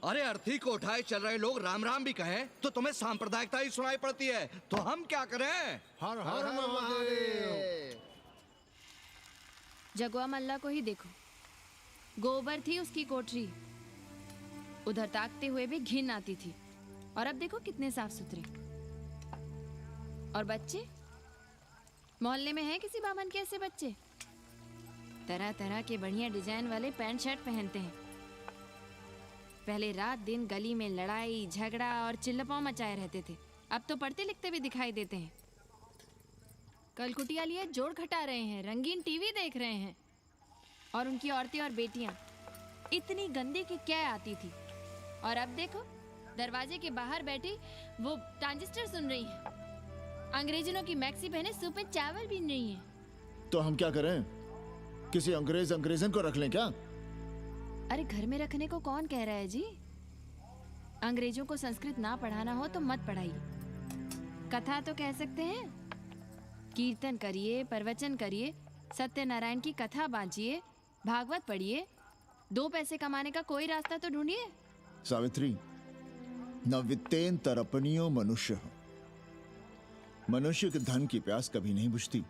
अरे अर्थी को उठाए चल रहे लोग राम राम भी कहें तो तुम्हें सांप्रदायिकता ही सुनाई पड़ती है। तो हम क्या करें? हर हर महादेव। जगवा मल्ला को ही देखो, गोबर थी उसकी कोठरी, उधर ताकते हुए भी घिन आती थी। और अब देखो कितने साफ सुथरे। और बच्चे, मोहल्ले में हैं किसी बामन के ऐसे बच्चे? तरह तरह के बढ़िया डिजाइन वाले पैंट शर्ट पहनते हैं। पहले रात दिन गली में लड़ाई झगड़ा और चिल्लपाव मचाए रहते थे, अब तो पढ़ते लिखते भी दिखाई देते हैं। कल कुटिया लिए जोड़ घटा रहे हैं, रंगीन टीवी देख रहे हैं। और उनकी औरतें और बेटियां इतनी गंदी की क्या आती थी। और अब देखो दरवाजे के बाहर बैठी वो ट्रांजिस्टर सुन रही है। अंग्रेजनों की मैक्सी पहने सूप में चावल भी नहीं है। तो हम क्या करें? किसी अंग्रेजन को रख लें क्या? अरे घर में रखने को कौन कह रहा है जी? अंग्रेजों को संस्कृत ना पढ़ाना हो तो मत पढ़ाइए। कथा तो कह सकते हैं, कीर्तन करिए, प्रवचन करिए, सत्यनारायण की कथा बांचिए, भागवत पढ़िए। 2 पैसे कमाने का कोई रास्ता तो ढूंढिए। सावित्री, न वित्तेन तरपनियो मनुष्य। मनुष्य के धन की प्यास कभी नहीं बुझती।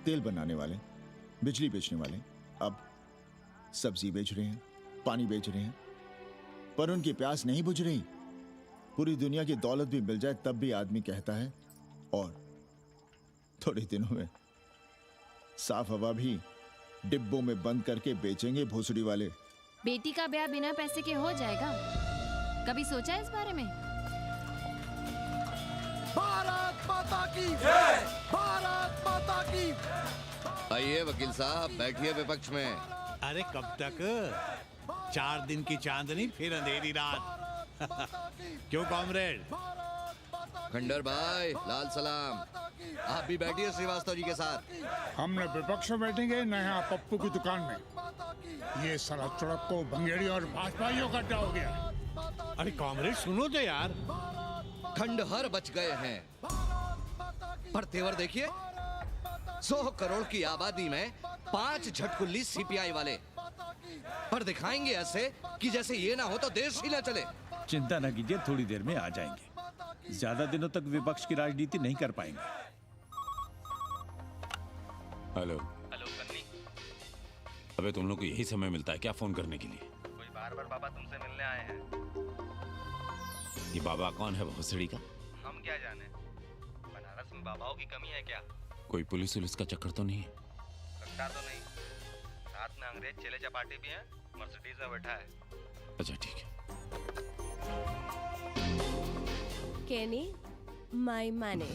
तेल बनाने वाले, बिजली बेचने वाले अब सब्जी बेच रहे हैं, पानी बेच रहे हैं, पर उनकी प्यास नहीं बुझ रही। पूरी दुनिया की दौलत भी मिल जाए तब भी आदमी कहता है और थोड़े दिनों में साफ हवा भी डिब्बों में बंद करके बेचेंगे भोसड़ी वाले। बेटी का ब्याह बिना पैसे के हो जाएगा? कभी सोचा है इस बारे में? भारत माता की जय! भारत माता की। आइए वकील साहब, बैठिए विपक्ष में। अरे कब तक? 4 दिन की चांदनी फिर अंधेरी रात। क्यों कॉमरेड? खंडर भाई, लाल सलाम। आप भी बैठिए श्रीवास्तव जी के साथ। हम न विपक्ष में बैठेंगे न यहाँ पप्पू की दुकान में। ये साला चुड़क को भंगेड़ी और भाजपाइयों का अड्डा हो गया। अरे कॉमरेड सुनो तो यार। खंडहर बच गए हैं, पर तेवर देखिए। 100 करोड़ की आबादी में 5 झटकुल्ली सीपीआई वाले, पर दिखाएंगे ऐसे कि जैसे ये ना हो तो देश ही ना चले। चिंता न कीजिए, थोड़ी देर में आ जाएंगे। ज्यादा दिनों तक विपक्ष की राजनीति नहीं कर पाएंगे। हेलो। अबे तुम लोग को यही समय मिलता है क्या फोन करने के लिए? कोई बार बार बाबा तुमसे मिलने आए हैं। ये बाबा कौन है भोसड़ी का? हम क्या जाने, बनारस में बाबाओं की कमी है क्या? कोई पुलिस उलिस का चक्कर तो नहीं है? लगता तो नहीं। साथ में अंग्रेज चेले चपाटी भी हैं, मर्सिडीज में बैठा है। अच्छा ठीक है। Kenny, my money.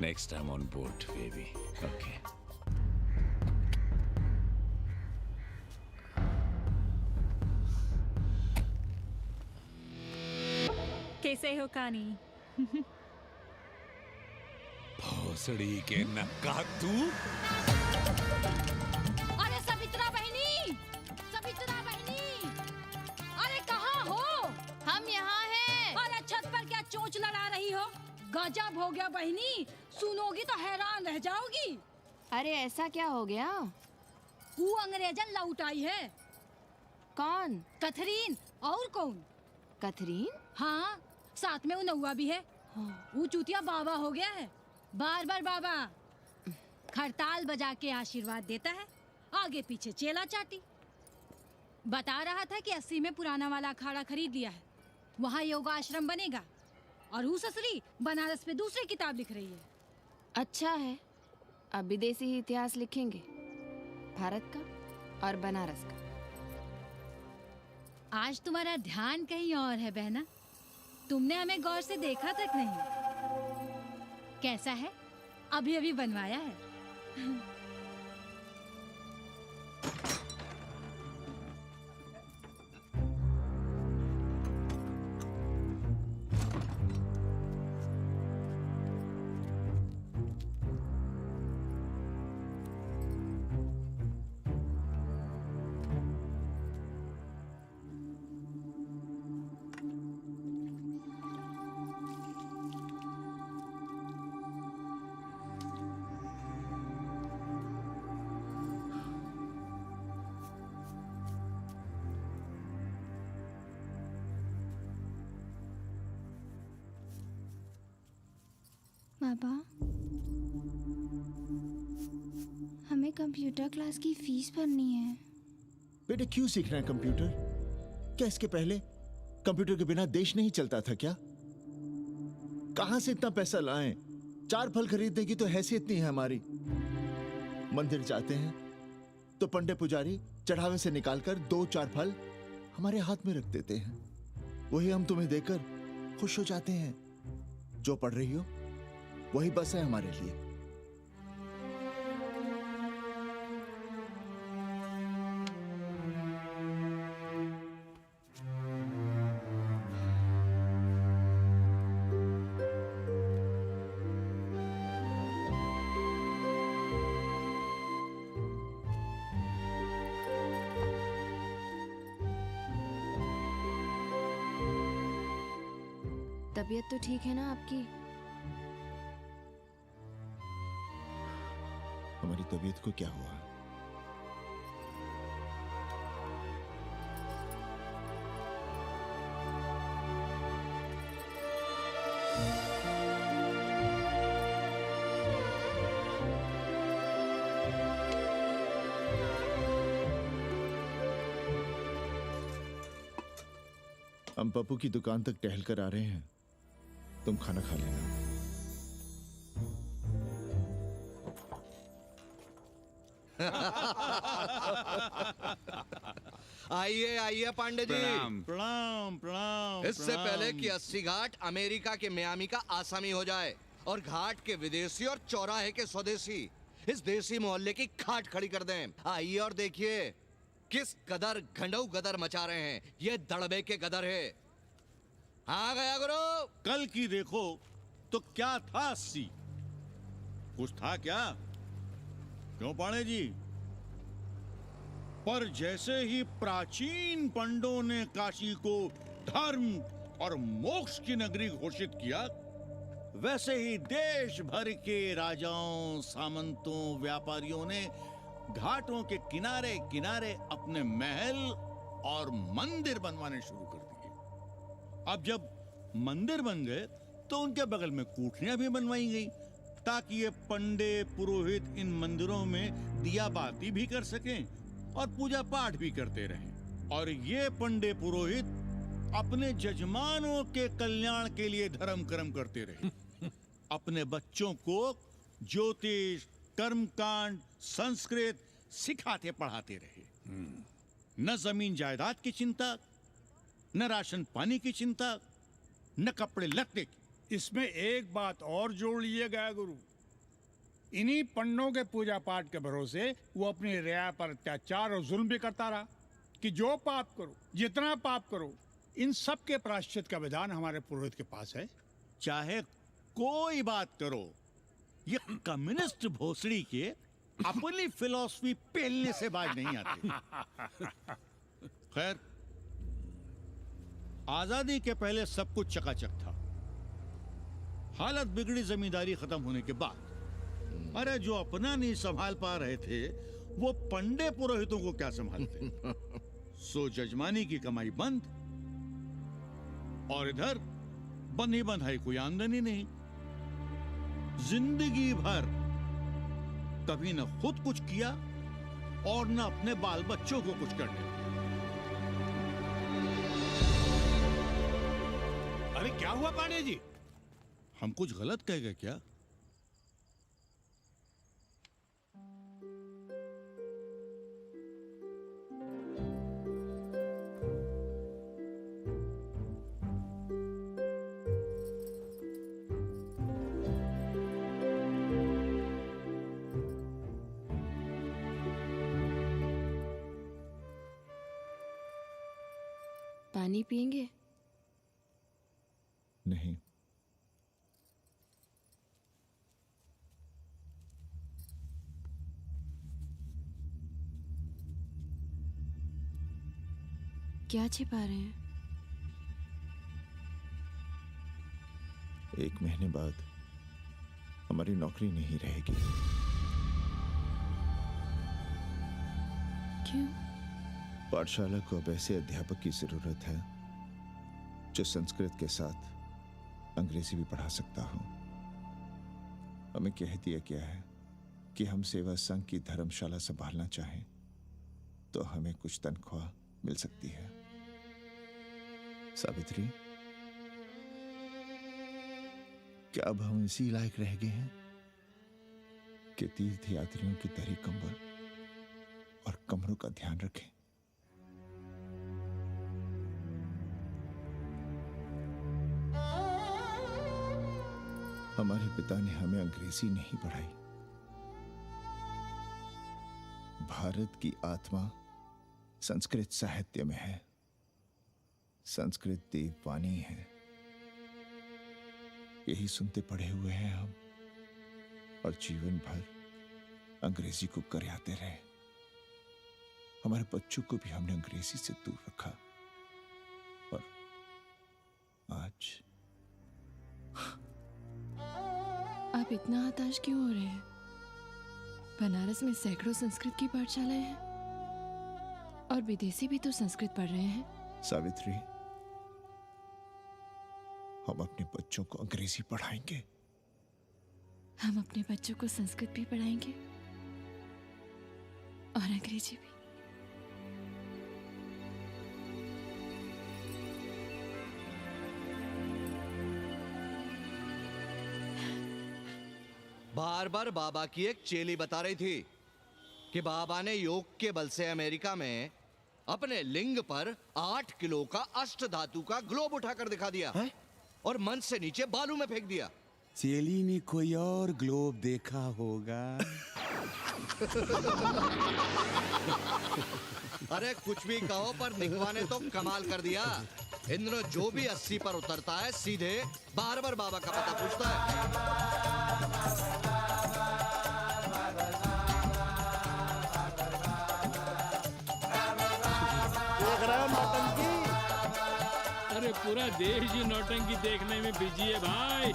Next time on board, baby. Okay. कैसे हो कानी? भोसड़ी के नक्का तू? अरे सवित्रा बहनी, सवित्रा बहनी, अरे कहाँ हो? हम यहाँ हैं। अरे छत पर क्या चोंच लड़ा रही हो? गजब हो गया बहनी, सुनोगी तो हैरान रह जाओगी। अरे ऐसा क्या हो गया? वो अंग्रेजन लौट आई है। कौन? कथरीन। और कौन? कथरीन? हाँ, साथ में वो नौवा भी है। वो चूतिया बाबा हो गया है। बार बार बाबा खड़ताल बजा के आशीर्वाद देता है, आगे पीछे चेला चाटी। बता रहा था कि 80 में पुराना वाला अखाड़ा खरीद लिया है, वहाँ योगा आश्रम बनेगा। और वो ससुरी बनारस पे दूसरी किताब लिख रही है। अच्छा है, अब विदेशी ही इतिहास लिखेंगे, भारत का और बनारस का। आज तुम्हारा ध्यान कहीं और है बहना, तुमने हमें गौर से देखा तक नहीं। कैसा है? अभी अभी बनवाया है। बाबा, हमें कंप्यूटर क्लास की फीस भरनी है। बेटे क्यों सीखना है कंप्यूटर? क्या इसके पहले कंप्यूटर के बिना देश नहीं चलता था क्या? कहां से इतना पैसा लाएं? 4 फल खरीदने की तो हैसियत नहीं है हमारी। मंदिर जाते हैं तो पंडे पुजारी चढ़ावे से निकालकर 2-4 फल हमारे हाथ में रख देते हैं, वही हम तुम्हें देकर खुश हो जाते हैं। जो पढ़ रही हो वही बस है हमारे लिए। तबीयत तो ठीक है ना आपकी? हमारी तबीयत को क्या हुआ? हम पप्पू की दुकान तक टहल कर आ रहे हैं, तुम खाना खा लेना। आइए आइए पांडे जी। प्रणाम प्रणाम प्रणाम। इससे पहले कि 80 घाट अमेरिका के मियामी का आसामी हो जाए और घाट के विदेशी और चौराहे के स्वदेशी इस देसी मोहल्ले की खाट खड़ी कर दें, आइए और देखिए किस कदर घंडऊ गदर मचा रहे हैं ये दड़बे के गदर है। हाँ गया गुरु। कल की देखो तो क्या था 80? कुछ था क्या? क्यों पांडे जी? पर जैसे ही प्राचीन पंडों ने काशी को धर्म और मोक्ष की नगरी घोषित किया, वैसे ही देश भर के राजाओं, सामंतों, व्यापारियों ने घाटों के किनारे किनारे अपने महल और मंदिर बनवाने शुरू कर दिए। अब जब मंदिर बन गए तो उनके बगल में कोठरियां भी बनवाई गई ताकि ये पंडे पुरोहित इन मंदिरों में दिया बाती भी कर सकें और पूजा पाठ भी करते रहें। और ये पंडे पुरोहित अपने जजमानों के कल्याण के लिए धर्म कर्म करते रहे। अपने बच्चों को ज्योतिष, कर्मकांड, संस्कृत सिखाते पढ़ाते रहे। न जमीन जायदाद की चिंता, न राशन पानी की चिंता, न कपड़े लत्ते की। इसमें एक बात और जोड़ लीजिएगा गुरु, इन्हीं पंडों के पूजा पाठ के भरोसे वो अपनी रिया पर अत्याचार और जुल्म भी करता रहा कि जो पाप करो, जितना पाप करो, इन सब के प्रायश्चित का विधान हमारे पुरोहित के पास है। चाहे कोई बात करो, ये कम्युनिस्ट भोसड़ी के अपनी फिलॉसफी पेलने से बाज नहीं आती। खैर, आजादी के पहले सब कुछ चकाचक था। हालत बिगड़ी जमींदारी खत्म होने के बाद। अरे जो अपना नहीं संभाल पा रहे थे वो पंडे पुरोहितों को क्या संभालते। सो जजमानी की कमाई बंद, और इधर बंधी बंधाई कोई आमदनी नहीं। जिंदगी भर कभी न खुद कुछ किया और न अपने बाल बच्चों को कुछ करने। अरे क्या हुआ पांडे जी? हम कुछ गलत कह गए क्या? पानी पिएंगे? नहीं। क्या छिपा रहे हैं? 1 महीने बाद हमारी नौकरी नहीं रहेगी। क्यों? पाठशाला को अब ऐसे अध्यापक की जरूरत है जो संस्कृत के साथ अंग्रेजी भी पढ़ा सकता हो। हमें कह दिया गया है कि हम सेवा संघ की धर्मशाला संभालना चाहें तो हमें कुछ तनख्वाह मिल सकती है। सावित्री, क्या अब हम इसी लायक रह गए हैं कि तीर्थ यात्रियों की दरी कंबल और कमरों का ध्यान रखें? हमारे पिता ने हमें अंग्रेजी नहीं पढ़ाई। भारत की आत्मा संस्कृत साहित्य में है। संस्कृत देववाणी है। यही सुनते पढ़े हुए हैं हम, और जीवन भर अंग्रेजी को करियाते रहे। हमारे बच्चों को भी हमने अंग्रेजी से दूर रखा, और आज आप इतना हताश क्यों हो रहे हैं? बनारस में सैकड़ों संस्कृत की पाठशालाएं हैं और विदेशी भी तो संस्कृत पढ़ रहे हैं। सावित्री, हम अपने बच्चों को अंग्रेजी पढ़ाएंगे। हम अपने बच्चों को संस्कृत भी पढ़ाएंगे और अंग्रेजी भी। बार बार बाबा की एक चेली बता रही थी कि बाबा ने योग के बल से अमेरिका में अपने लिंग पर 8 किलो का अष्ट धातु का ग्लोब उठाकर दिखा दिया है? और मंच से नीचे बालू में फेंक दिया। चेली ने कोई और ग्लोब देखा होगा। अरे कुछ भी कहो, पर निकवा ने तो कमाल कर दिया। इंद्र जो भी 80 पर उतरता है सीधे बार बार बाबा का पता पूछता है। अरे पूरा देश ही नौटंकी देखने में बिजी है भाई।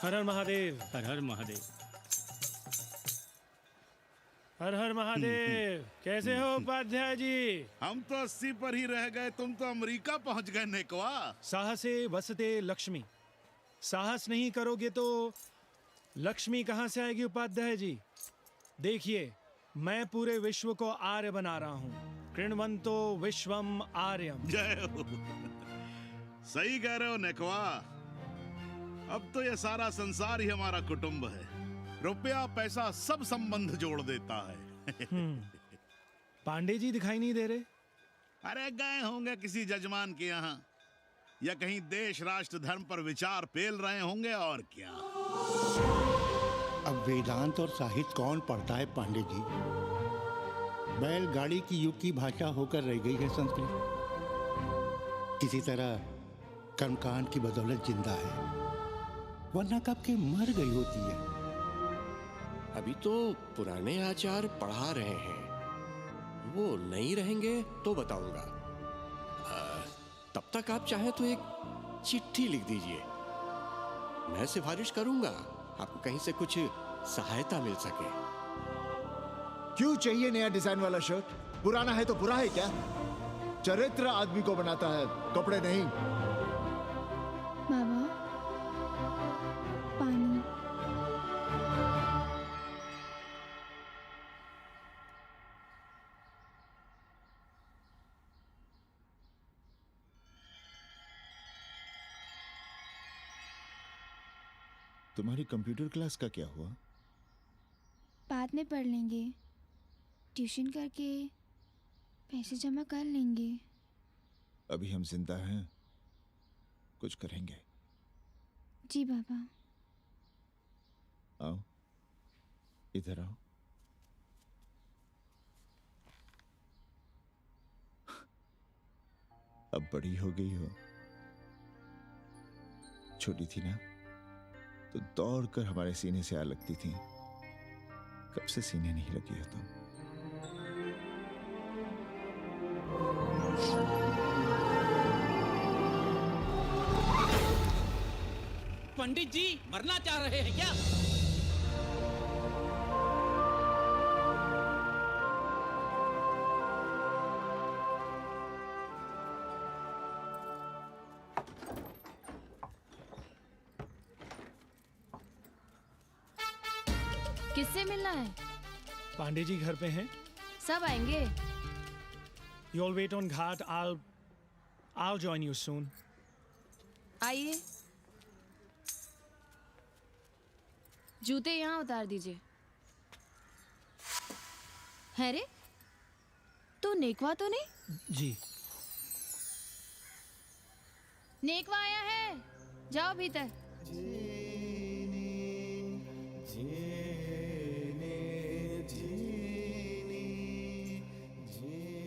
हर हर महादेव। हर हर महादेव। हर हर महादेव। कैसे हो उपाध्याय जी? हम तो 80 पर ही रह गए, तुम तो अमेरिका पहुंच गए नेकवा। साहसे वसते लक्ष्मी। साहस नहीं करोगे तो लक्ष्मी कहाँ से आएगी उपाध्याय जी? देखिए, मैं पूरे विश्व को आर्य बना रहा हूँ। कृण्वन्तो विश्वम आर्यम। जय हो। सही कह रहे हो नेकवा। अब तो ये सारा संसार ही हमारा कुटुंब है। रुपया पैसा सब संबंध जोड़ देता है। पांडे जी दिखाई नहीं दे रहे? अरे गए होंगे किसी जजमान के यहाँ, या कहीं देश राष्ट्र धर्म पर विचार पेल रहे होंगे, और क्या। अब वेदांत और साहित्य कौन पढ़ता है पांडे जी? बैलगाड़ी की युग की भाषा होकर रह गई है संस्कृत। किसी तरह कर्मकांड की बदौलत जिंदा है, वरना कब के मर गई होती है। अभी तो पुराने आचार पढ़ा रहे हैं, वो नहीं रहेंगे तो बताऊंगा। तब तक आप चाहे तो एक चिट्ठी लिख दीजिए, मैं सिफारिश करूंगा, आपको कहीं से कुछ सहायता मिल सके। क्यों चाहिए नया डिजाइन वाला शर्ट? पुराना है तो बुरा है क्या? चरित्र आदमी को बनाता है, कपड़े नहीं। बाबा, पानी। तुम्हारी कंप्यूटर क्लास का क्या हुआ? बाद में पढ़ लेंगे, ट्यूशन करके पैसे जमा कर लेंगे। अभी हम जिंदा हैं, कुछ करेंगे। जी बाबा। आओ, इधर आओ। अब बड़ी हो गई हो। छोटी थी ना तो दौड़ कर हमारे सीने से आ लगती थी। कब से सीने नहीं लगी हो तुम? पंडित जी मरना चाह रहे हैं क्या? किससे मिलना है? पांडे जी घर पे हैं। सब आएंगे। You all wait on Ghat. I'll join you soon. आइए। जूते यहाँ उतार दीजिए। है रे, तू नेकवा तो नहीं? जी। नेकवा आया है, जाओ भीतर।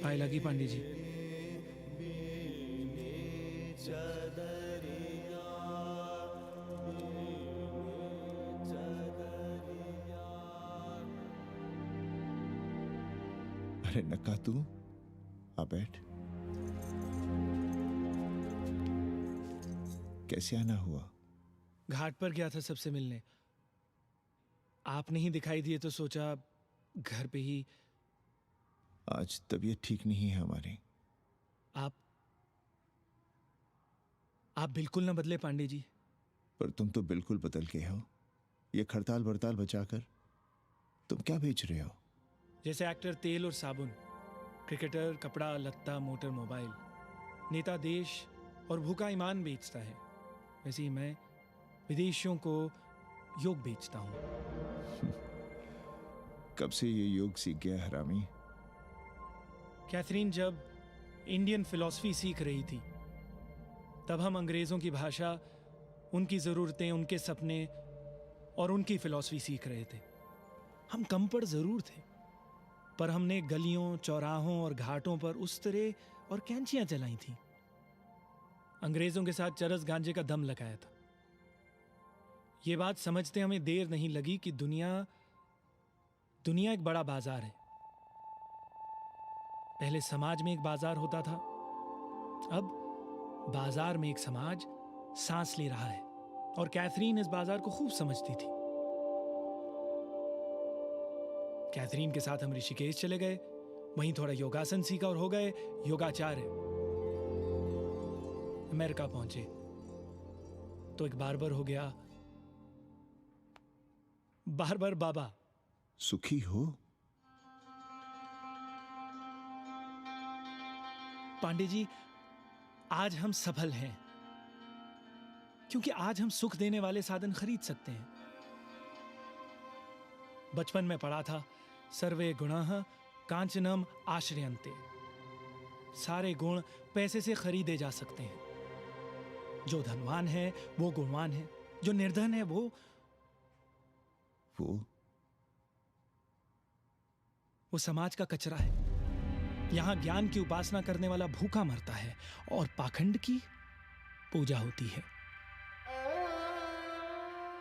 पाए लगी पांडे जी। अरे नक्का तू आ बैठ। कैसे आना हुआ? घाट पर गया था सबसे मिलने, आप नहीं दिखाई दिए तो सोचा घर पे ही। आज तबीयत ठीक नहीं है हमारी। आप बिल्कुल ना बदले पांडे जी। पर तुम तो बिल्कुल बदल गए हो। ये खड़ताल बड़ताल बचाकर तुम क्या बेच रहे हो? जैसे एक्टर तेल और साबुन, क्रिकेटर कपड़ा लत्ता मोटर मोबाइल, नेता देश और भूखा ईमान बेचता है, वैसे ही मैं विदेशियों को योग बेचता हूँ। कब से ये योग सीख गया हरामी? कैथरीन जब इंडियन फिलॉसफी सीख रही थी तब हम अंग्रेजों की भाषा, उनकी ज़रूरतें, उनके सपने और उनकी फिलॉसफी सीख रहे थे। हम कम पढ़ जरूर थे, पर हमने गलियों चौराहों और घाटों पर उस्तरे और कैंचियां चलाई थीं। अंग्रेजों के साथ चरस गांजे का दम लगाया था। ये बात समझते हमें देर नहीं लगी कि दुनिया एक बड़ा बाजार है। पहले समाज में एक बाजार होता था, अब बाजार में एक समाज सांस ले रहा है, और कैथरीन इस बाजार को खूब समझती थी। कैथरीन के साथ हम ऋषिकेश चले गए, वहीं थोड़ा योगासन सीखा और हो गए योगाचार्य। अमेरिका पहुंचे तो एक बार्बर हो गया। बार्बर बाबा। सुखी हो? पांडे जी, आज हम सफल हैं क्योंकि आज हम सुख देने वाले साधन खरीद सकते हैं। बचपन में पढ़ा था, सर्वे गुणाः कांचनम आश्रयन्ते। सारे गुण पैसे से खरीदे जा सकते हैं। जो धनवान है वो गुणवान है, जो निर्धन है वो समाज का कचरा है। यहां ज्ञान की उपासना करने वाला भूखा मरता है और पाखंड की पूजा होती है।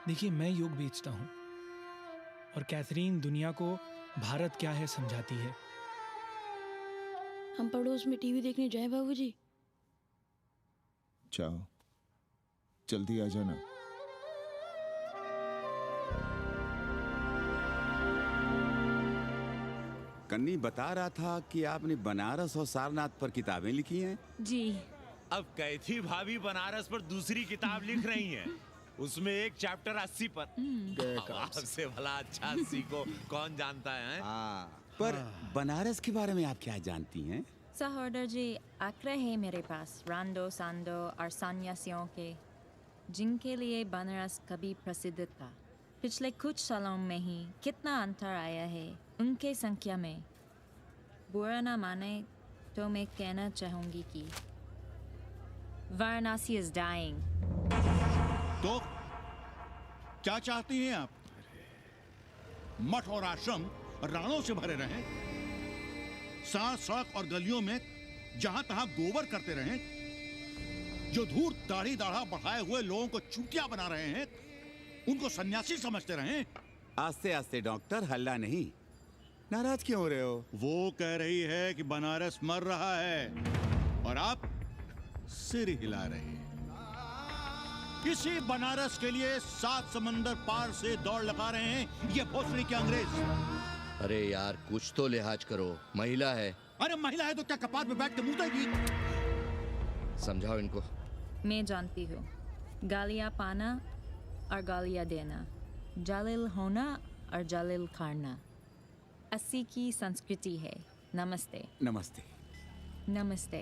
देखिए, मैं योग बेचता हूं और कैथरीन दुनिया को भारत क्या है समझाती है। हम पड़ोस में टीवी देखने जाएं बाबूजी? जाओ, जल्दी आ जाना। कन्नी बता रहा था कि आपने बनारस और सारनाथ पर किताबें लिखी हैं। जी। अब कैथी भाभी बनारस पर दूसरी किताब लिख रही हैं। उसमें एक चैप्टर 80 पर। आपसे भला अच्छा 80 को कौन जानता है? पर बनारस के बारे में आप क्या जानती हैं? सहोदर जी, आंकड़े हैं मेरे पास रांडो सांडो और सन्यासियों के, जिनके लिए बनारस कभी प्रसिद्ध था। पिछले कुछ सालों में ही कितना अंतर आया है उनके संख्या में। बुरा ना माने तो मैं कहना चाहूंगी कि वाराणसी इज डाइंग। तो क्या चाहती हैं आप? मठ और आश्रम राणों से भरे रहें, सड़क सड़क और गलियों में जहां तहां गोबर करते रहें, जो धूर्त दाढ़ी दाढ़ा बढ़ाए हुए लोगों को चूतिया बना रहे हैं उनको सन्यासी समझते रहें। आस्ते आस्ते डॉक्टर, हल्ला नहीं। नाराज क्यों हो रहे हो? वो कह रही है कि बनारस मर रहा है और आप सिर हिला रहे हैं। इसी बनारस के लिए 7 समंदर पार से दौड़ लगा रहे हैं ये भोसड़ी के अंग्रेज। अरे यार, कुछ तो लिहाज करो, महिला है। अरे महिला है तो क्या कपार पे बैठ के मुंह देगी? समझाओ इनको। मैं जानती हूँ, गालियाँ पाना और गालियाँ देना, जालिल होना और जालिल खाना 80 की संस्कृति है। नमस्ते। नमस्ते। नमस्ते।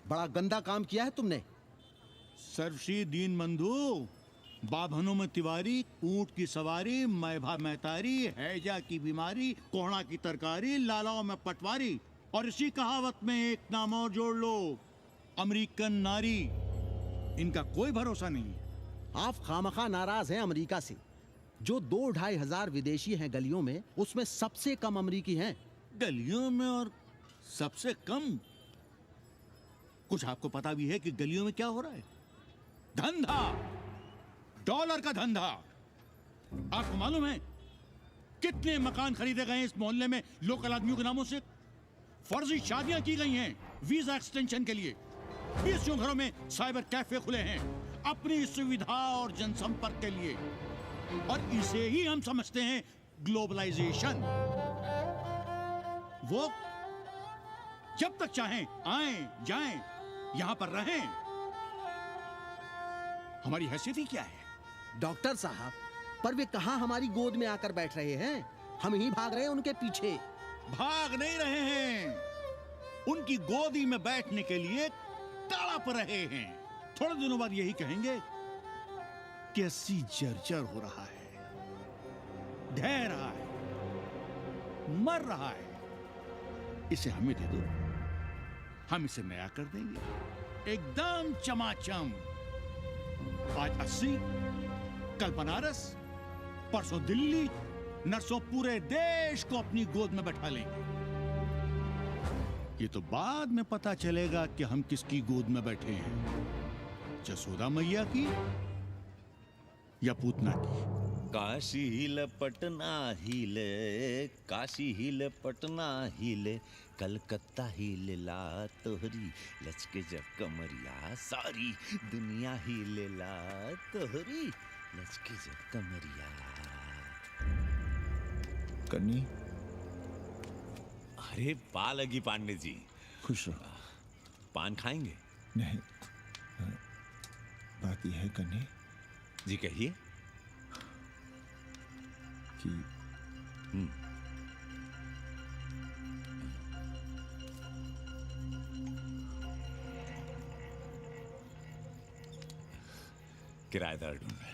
बड़ा गंदा काम किया है तुमने। सर्वश्री दीन बंधु, बाभनों में तिवारी, ऊंट की सवारी, मैभा मैतारी, हैजा की बीमारी, कोहड़ा की तरकारी, लालाओं में पटवारी, और इसी कहावत में एक नाम और जोड़ लो, अमेरिकन नारी। इनका कोई भरोसा नहीं। आप खामखा नाराज हैं अमेरिका से। जो 2-2.5 हजार विदेशी हैं गलियों में, उसमें सबसे कम अमेरिकी हैं। गलियों में और सबसे कम? कुछ आपको पता भी है कि गलियों में क्या हो रहा है? धंधा, डॉलर का धंधा। आपको मालूम है कितने मकान खरीदे गए इस मोहल्ले में लोकल आदमियों के नामों से? फर्जी शादियां की गई हैं वीजा एक्सटेंशन के लिए। 20 घरों में साइबर कैफे खुले हैं अपनी सुविधा और जनसंपर्क के लिए, और इसे ही हम समझते हैं ग्लोबलाइजेशन। वो जब तक चाहें आएं जाएं, यहां पर रहें। हमारी हैसियत ही क्या है? डॉक्टर साहब, पर वे कहां हमारी गोद में आकर बैठ रहे हैं? हम ही भाग रहे हैं उनके पीछे। भाग नहीं रहे हैं, उनकी गोदी में बैठने के लिए तड़प रहे हैं। थोड़े दिनों बाद यही कहेंगे कि 80 जर्जर हो रहा है, ढह रहा है, मर रहा है, इसे हमें दे दो, हम इसे नया कर देंगे एकदम चमाचम। आज 80, कल बनारस, परसों दिल्ली, नरसों पूरे देश को अपनी गोद में बैठा लेंगे। ये तो बाद में पता चलेगा कि हम किसकी गोद में बैठे हैं, जसोदा मैया की या पूतना की। काशी हिले पटना हिले, काशी हिले पटना हिले, कलकत्ता हिले ला तोहरी लचके जब कमरिया, सारी दुनिया हिले ला तोहरी लचके जब कमरिया। कन्नी, अरे पा लगी पांडे जी। खुश रहो। पान खाएंगे? नहीं, बात यह है कन्नी जी, कहिए। कि किराएदार ढूंढ रहे हैं।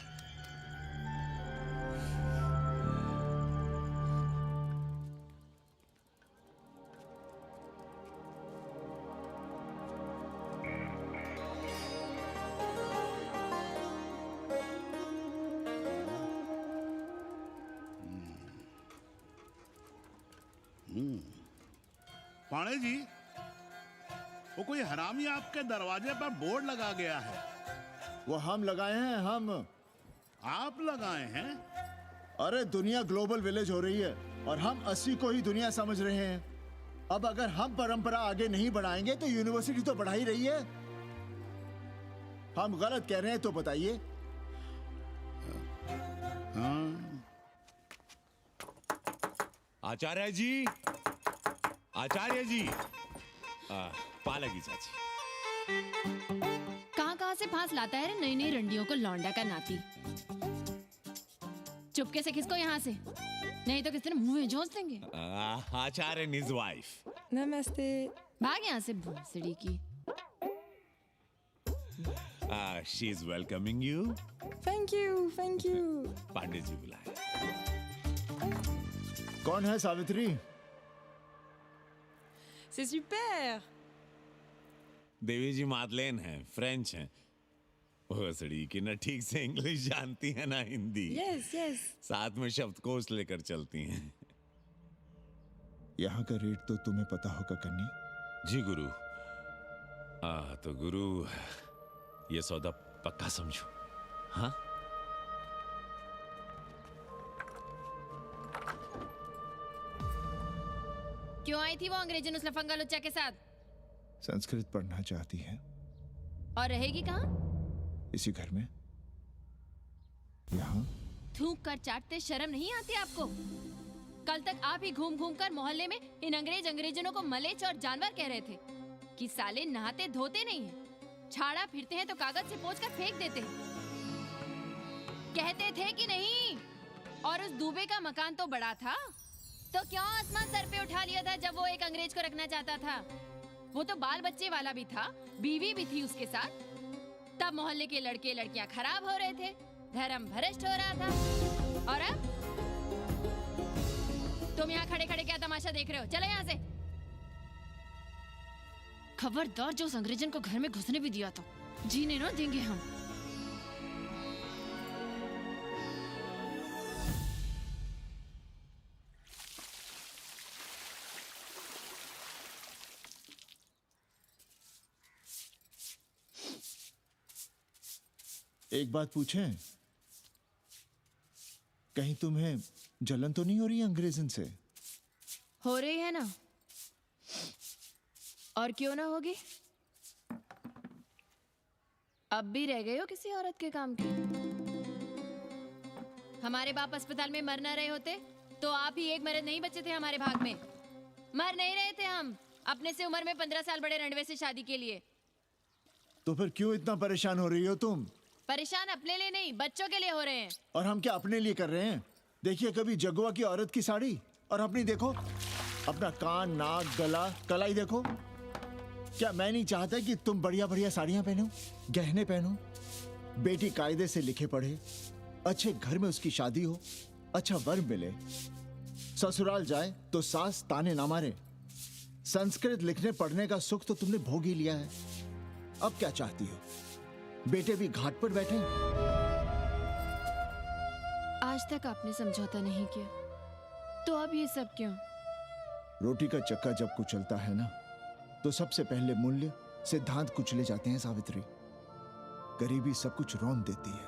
पाणे जी, वो कोई हरामी आपके दरवाजे पर बोर्ड लगा गया है। वो हम लगाए हैं, हम। आप लगाए हैं? अरे दुनिया ग्लोबल विलेज हो रही है और हम 80 को ही दुनिया समझ रहे हैं। अब अगर हम परंपरा आगे नहीं बढ़ाएंगे तो यूनिवर्सिटी तो बढ़ा ही रही है। हम गलत कह रहे हैं तो बताइए। आचार्य जी, आचार्य जी, पालकी चाची। कहाँ से फांस लाता है रे नई नई रंडियों को, लौंडा का नाती। चुपके से खिसको यहाँ से, नहीं तो किस दिन मुंह में झोंस देंगे। आचार्य and his wife. नमस्ते। भाग यहाँ से भोसड़ी की। She is welcoming you. Thank you, thank you. Pandey ji बुलाए। कौन है सावित्री? C'est super। देवी जी मादलेन हैं, फ्रेंच हैं। भोसड़ी की ना ठीक से इंग्लिश जानती है ना हिंदी। Yes yes. साथ में शब्दकोश लेकर चलती हैं। यहाँ का रेट तो तुम्हें पता होगा कन्नी। जी गुरु। तो गुरु, ये सौदा पक्का समझो। हाँ? क्यों आई थी वो अंग्रेजन उस लफंगा लुच्चा के साथ? संस्कृत पढ़ना चाहती है। और रहेगी कहाँ? इसी घर में, यहाँ। थूक कर चाटते शर्म नहीं आती आपको? कल तक आप ही घूम घूम कर मोहल्ले में इन अंग्रेजनों को मलेच और जानवर कह रहे थे कि साले नहाते धोते नहीं हैं, छाड़ा फिरते हैं तो कागज से पोंछ कर फेंक देते हैं। कहते थे कि नहीं? और उस दूबे का मकान तो बड़ा था, तो क्यों आसमान सर पे उठा लिया था जब वो एक अंग्रेज को रखना चाहता था? वो तो बाल बच्चे वाला भी था, बीवी भी थी उसके साथ। तब मोहल्ले के लड़के लड़कियां खराब हो रहे थे, धर्म भ्रष्ट हो रहा था। और अब तुम यहाँ खड़े खड़े क्या तमाशा देख रहे हो? चले यहाँ से। खबरदार, जो उस अंग्रेजन को घर में घुसने भी दिया तो जीने ना देंगे हम। एक बात पूछें, कहीं तुम्हें जलन तो नहीं हो रही अंग्रेजन से? हो रही है ना, और क्यों ना होगी? अब भी रह गए हो किसी औरत के काम की? हमारे बाप अस्पताल में मर ना रहे होते तो आप ही एक मर्द नहीं बचे थे हमारे भाग में। मर नहीं रहे थे हम अपने से उम्र में 15 साल बड़े रंडवे से शादी के लिए। तो फिर क्यों इतना परेशान हो रही हो तुम? परेशान अपने लिए नहीं, बच्चों के लिए हो रहे हैं। और हम क्या अपने लिए कर रहे हैं? देखिए कभी जगुआ की औरत की साड़ी और अपनी देखो, अपना कान, नाक, गला, कलाई देखो। क्या मैं नहीं चाहता कि तुम बढ़िया बढ़िया साड़ियां पहनो, गहने पहनो, बेटी कायदे से लिखे पढ़े, अच्छे घर में उसकी शादी हो, अच्छा वर मिले, ससुराल जाए तो सास ताने ना मारे। संस्कृत लिखने पढ़ने का सुख तो तुमने भोग ही लिया है। अब क्या चाहती हो? बेटे भी घाट पर बैठे। आज तक आपने समझौता नहीं किया, तो अब ये सब क्यों? रोटी का चक्का जब कुचलता है ना, तो सबसे पहले मूल्य सिद्धांत कुचले जाते हैं सावित्री। गरीबी सब कुछ रौंद देती है।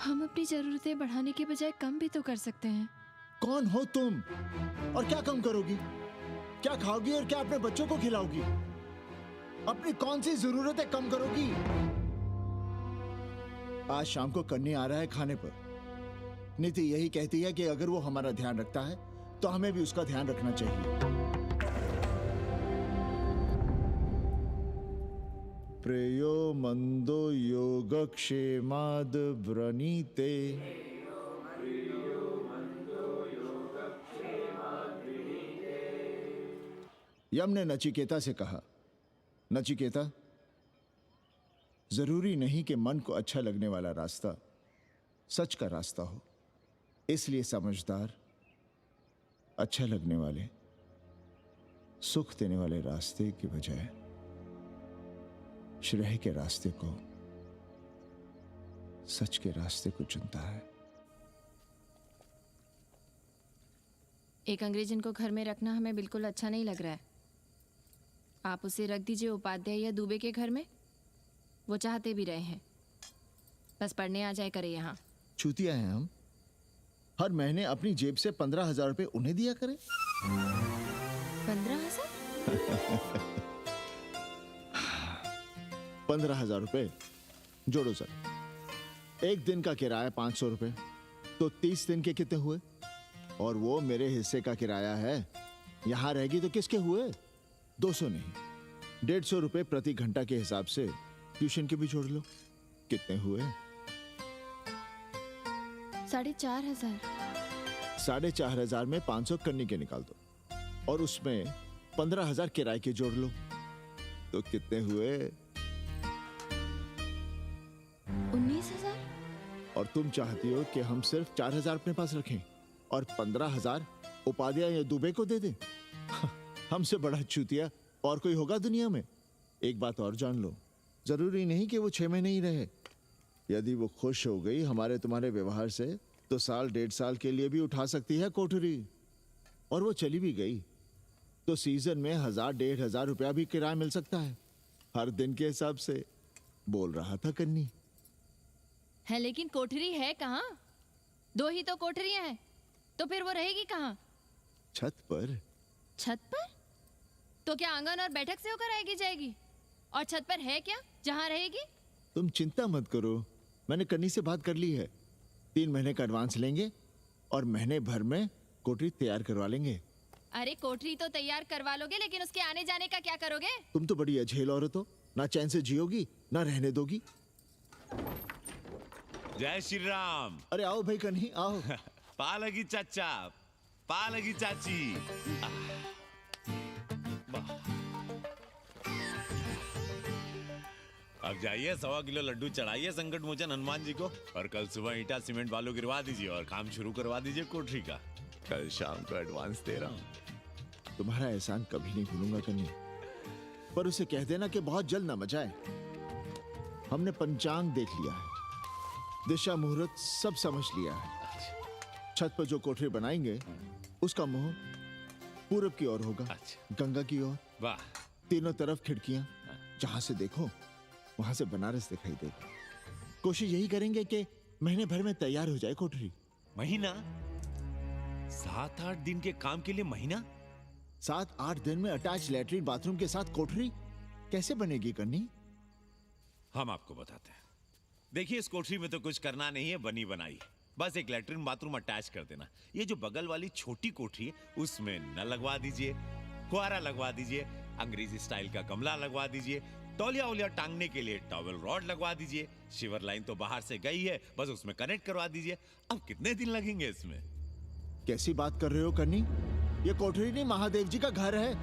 हम अपनी जरूरतें बढ़ाने के बजाय कम भी तो कर सकते हैं। कौन हो तुम और क्या कम करोगी? क्या खाओगी और क्या अपने बच्चों को खिलाओगी? अपनी कौन सी जरूरतें कम करोगी? आज शाम को कन्नी आ रहा है खाने पर। नीति यही कहती है कि अगर वो हमारा ध्यान रखता है तो हमें भी उसका ध्यान रखना चाहिए। प्रेयो मंदो योगक्षेमाद व्रणीते। यम ने नचिकेता से कहा, नचिकेता, जरूरी नहीं कि मन को अच्छा लगने वाला रास्ता सच का रास्ता हो। इसलिए समझदार, अच्छा लगने वाले, सुख देने वाले रास्ते की बजाय श्रेय के रास्ते को, सच के रास्ते को चुनता है। एक अंग्रेजन को घर में रखना हमें बिल्कुल अच्छा नहीं लग रहा है। आप उसे रख दीजिए उपाध्याय या दुबे के घर में, वो चाहते भी रहे हैं। बस पढ़ने आ जाए करे यहाँ। चूतिया हैं हम। हर महीने अपनी जेब से 15,000 रुपए उन्हें दिया करें। 15,000? 15,000 रुपए जोड़ो सर। एक दिन का किराया 500 रुपए, तो 30 दिन के कितने हुए? और वो मेरे हिस्से का किराया है। यहां रहेगी तो किसके हुए? 200 नहीं, 150 रुपए प्रति घंटा के हिसाब से ट्यूशन के भी जोड़ लो। कितने हुए? 4,500। 4,500 में 500 कन्नी के निकाल दो और उसमें 15,000 किराए के जोड़ लो, तो कितने हुए? 19,000। और तुम चाहती हो कि हम सिर्फ 4,000 अपने पास रखें और 15,000 उपाध्याय या दुबे को दे दें? हमसे बड़ा चूतिया और कोई होगा दुनिया में? एक बात और जान लो, जरूरी नहीं कि वो 6 महीने ही रहे। यदि वो खुश हो गई हमारे तुम्हारे व्यवहार से, तो साल 1.5 साल के लिए भी उठा सकती है कोठरी। और वो चली भी गई तो सीजन में 1,000-1,500 रुपया भी किराया मिल सकता है, हर दिन के हिसाब से। बोल रहा था कन्नी। है लेकिन कोठरी है कहाँ? 2 ही तो कोठरियां हैं, तो फिर वो रहेगी कहाँ? छत पर। छत पर? तो क्या आंगन और बैठक से होकर आएगी जाएगी? और छत पर है क्या जहाँ रहेगी? तुम चिंता मत करो, मैंने कन्नी से बात कर ली है। 3 महीने का एडवांस लेंगे और महीने भर में कोठरी तैयार करवा लेंगे। अरे कोठरी तो तैयार करवा लोगे, लेकिन उसके आने जाने का क्या करोगे? तुम तो बड़ी अझेल औरत हो, ना चैन से जियोगी ना रहने दोगी। जय श्री राम। अरे आओ भाई कन्ही आओ। पालगी चाचा, पालगी चाची। अब जाइए 1.25 किलो लड्डू चढ़ाइए संकट मोचन हनुमान जी को, और कल सुबह ईटा सीमेंट बालू गिरवा दीजिए और काम शुरू करवा दीजिए कोठरी का। कल शाम को एडवांस दे रहा हूँ। तुम्हारा एहसान कभी नहीं भूलूंगा कन्नी, पर उसे कह देना कि बहुत जल्द ना मचाए। हमने पंचांग देख लिया है, दिशा मुहूर्त सब समझ लिया है। छत पर जो कोठरी बनाएंगे उसका मुंह पूरब की ओर होगा, गंगा की ओर। वाह। तीनों तरफ खिड़कियां, जहां से देखो वहां से बनारस दिखाई देगा। कोशिश यही करेंगे कि महीने भर में तैयार हो जाए कोठरी। महीना? 7-8 दिन के काम के लिए महीना? 7-8 दिन में अटैच लैट्रिन बाथरूम के साथ कोठरी कैसे बनेगी कन्नी? हम आपको बताते हैं। देखिए, इस कोठरी में तो कुछ करना नहीं है, बनी बनाई। बस एक लैट्रिन बाथरूम अटैच कर देना। ये जो बगल वाली छोटी कोठरी है उसमें नल लगवा दीजिए, फुहारा लगवा दीजिए, अंग्रेजी स्टाइल का गमला लगवा दीजिए, तौलिया उलिया टांगने के लिए टॉवल रॉड लगवा दीजिए। शिवर लाइन तो बाहर से गई है, बस उसमें कनेक्ट करवा दीजिए। अब कितने दिन लगेंगे इसमें? कैसी बात कर रहे हो कन्नी? ये कोठरी नहीं, महादेव जी का घर है।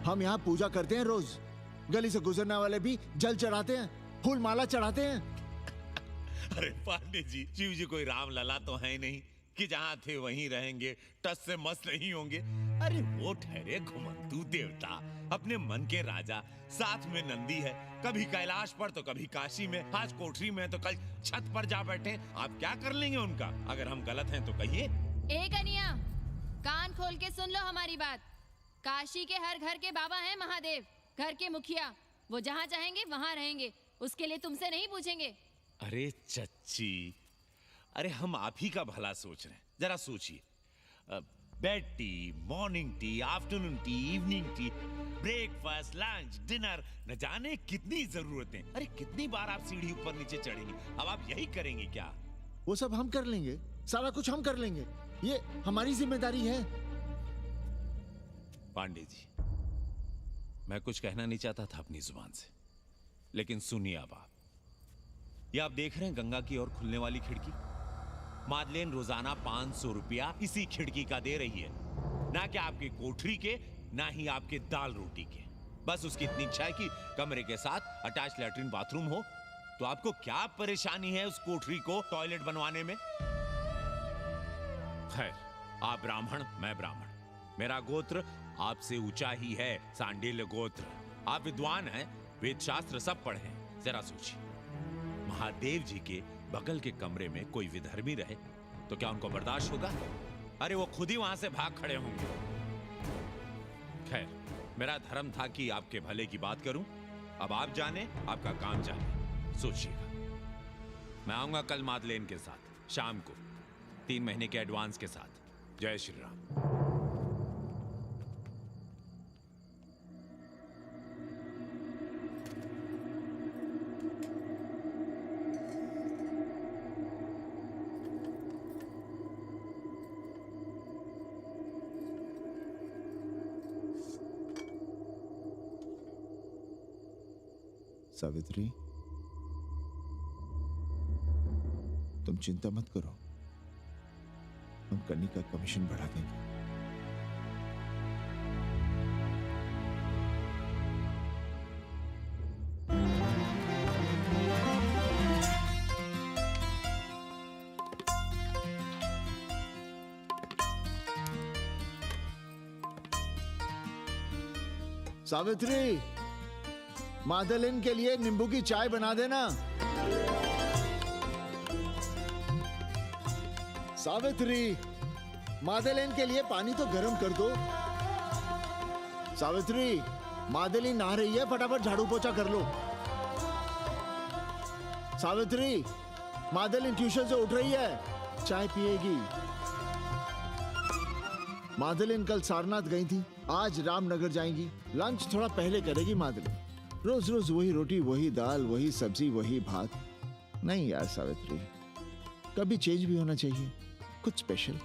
हम यहाँ पूजा करते हैं रोज। गली से गुजरने वाले भी जल चढ़ाते हैं, फूल माला चढ़ाते हैं। अरे पांडे जी, शिव जी कोई राम लला तो है नहीं कि जहां थे वहीं रहेंगे, टस से मस नहीं होंगे। अरे वो ठहरे घुमंतू देवता, अपने मन के राजा, साथ में नंदी है, कभी कैलाश पर तो कभी काशी में, आज कोठरी में तो कल छत पर जा बैठे। आप क्या कर लेंगे उनका? अगर हम गलत हैं तो कहिए। ए कन्या, कान खोल के सुन लो हमारी बात। काशी के हर घर के बाबा हैं महादेव, घर के मुखिया। वो जहाँ चाहेंगे वहाँ रहेंगे, उसके लिए तुमसे नहीं पूछेंगे। अरे चच्ची, अरे हम आप ही का भला सोच रहे हैं। जरा सोचिए, bed tea, morning tea, afternoon T, evening tea, breakfast, lunch, dinner, न जाने कितनी जरूरतें। अरे कितनी बार आप सीढ़ी ऊपर नीचे चढ़ेंगे। अब आप यही करेंगे क्या? वो सब हम कर लेंगे, सारा कुछ हम कर लेंगे, ये हमारी जिम्मेदारी है। पांडे जी, मैं कुछ कहना नहीं चाहता था अपनी जुबान से, लेकिन सुनिए अब आप। ये आप देख रहे हैं गंगा की ओर खुलने वाली खिड़की? मादलेन रोजाना 500 रुपया इसी खिड़की का दे रही है, ना कि आपकी कोठरी के, ना ही आपके दाल रोटी के। बस उसकी इतनी इच्छा है कि कमरे के साथ अटैच लैट्रिन बाथरूम हो। तो आपको क्या परेशानी है उस कोठरी को टॉयलेट बनवाने में? खैर, आप ब्राह्मण, मैं ब्राह्मण, मेरा गोत्र आपसे ऊंचा ही है, सांडिल्य गोत्र। आप विद्वान हैं, वेद शास्त्र सब पढ़े हैं। जरा सोचिए, महादेव जी के बगल के कमरे में कोई विधर्मी रहे तो क्या उनको बर्दाश्त होगा? अरे वो खुद ही वहां से भाग खड़े होंगे। खैर, मेरा धर्म था कि आपके भले की बात करूं। अब आप जाने, आपका काम जाने। सोचिएगा, मैं आऊंगा कल मादलेन के साथ शाम को, 3 महीने के एडवांस के साथ। जय श्री राम। सावित्री, तुम चिंता मत करो, हम कन्नी का कमीशन बढ़ा देंगे। सावित्री, मादलिन के लिए नींबू की चाय बना देना। सावित्री, मादलिन के लिए पानी तो गर्म कर दो। सावित्री, मादलिन नहा रही है, फटाफट झाड़ू पोछा कर लो। सावित्री, मादलिन ट्यूशन से उठ रही है, चाय पिएगी। मादलिन कल सारनाथ गई थी, आज रामनगर जाएंगी। लंच थोड़ा पहले करेगी मादलिन। रोज रोज वही रोटी, वही दाल, वही सब्जी, वही भात। नहीं यार सावित्री, कभी चेंज भी होना चाहिए, कुछ स्पेशल।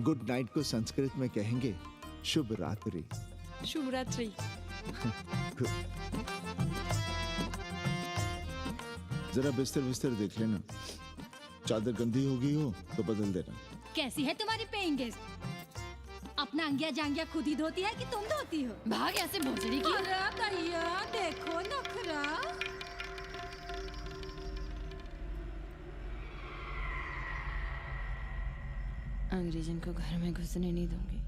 गुड नाइट को संस्कृत में कहेंगे शुभ रात्रि। शुभ रात्रि। जरा बिस्तर बिस्तर देख लेना, चादर गंदी हो गई हो तो बदल देना। कैसी है तुम्हारी पेइंग गेस्ट? अपना अंगिया जांगिया खुद ही धोती है कि तुम धोती हो? भाग ऐसे भोसड़ी की। अरे भैया देखो नखरा। अंग्रेजन को घर में घुसने नहीं दूंगी।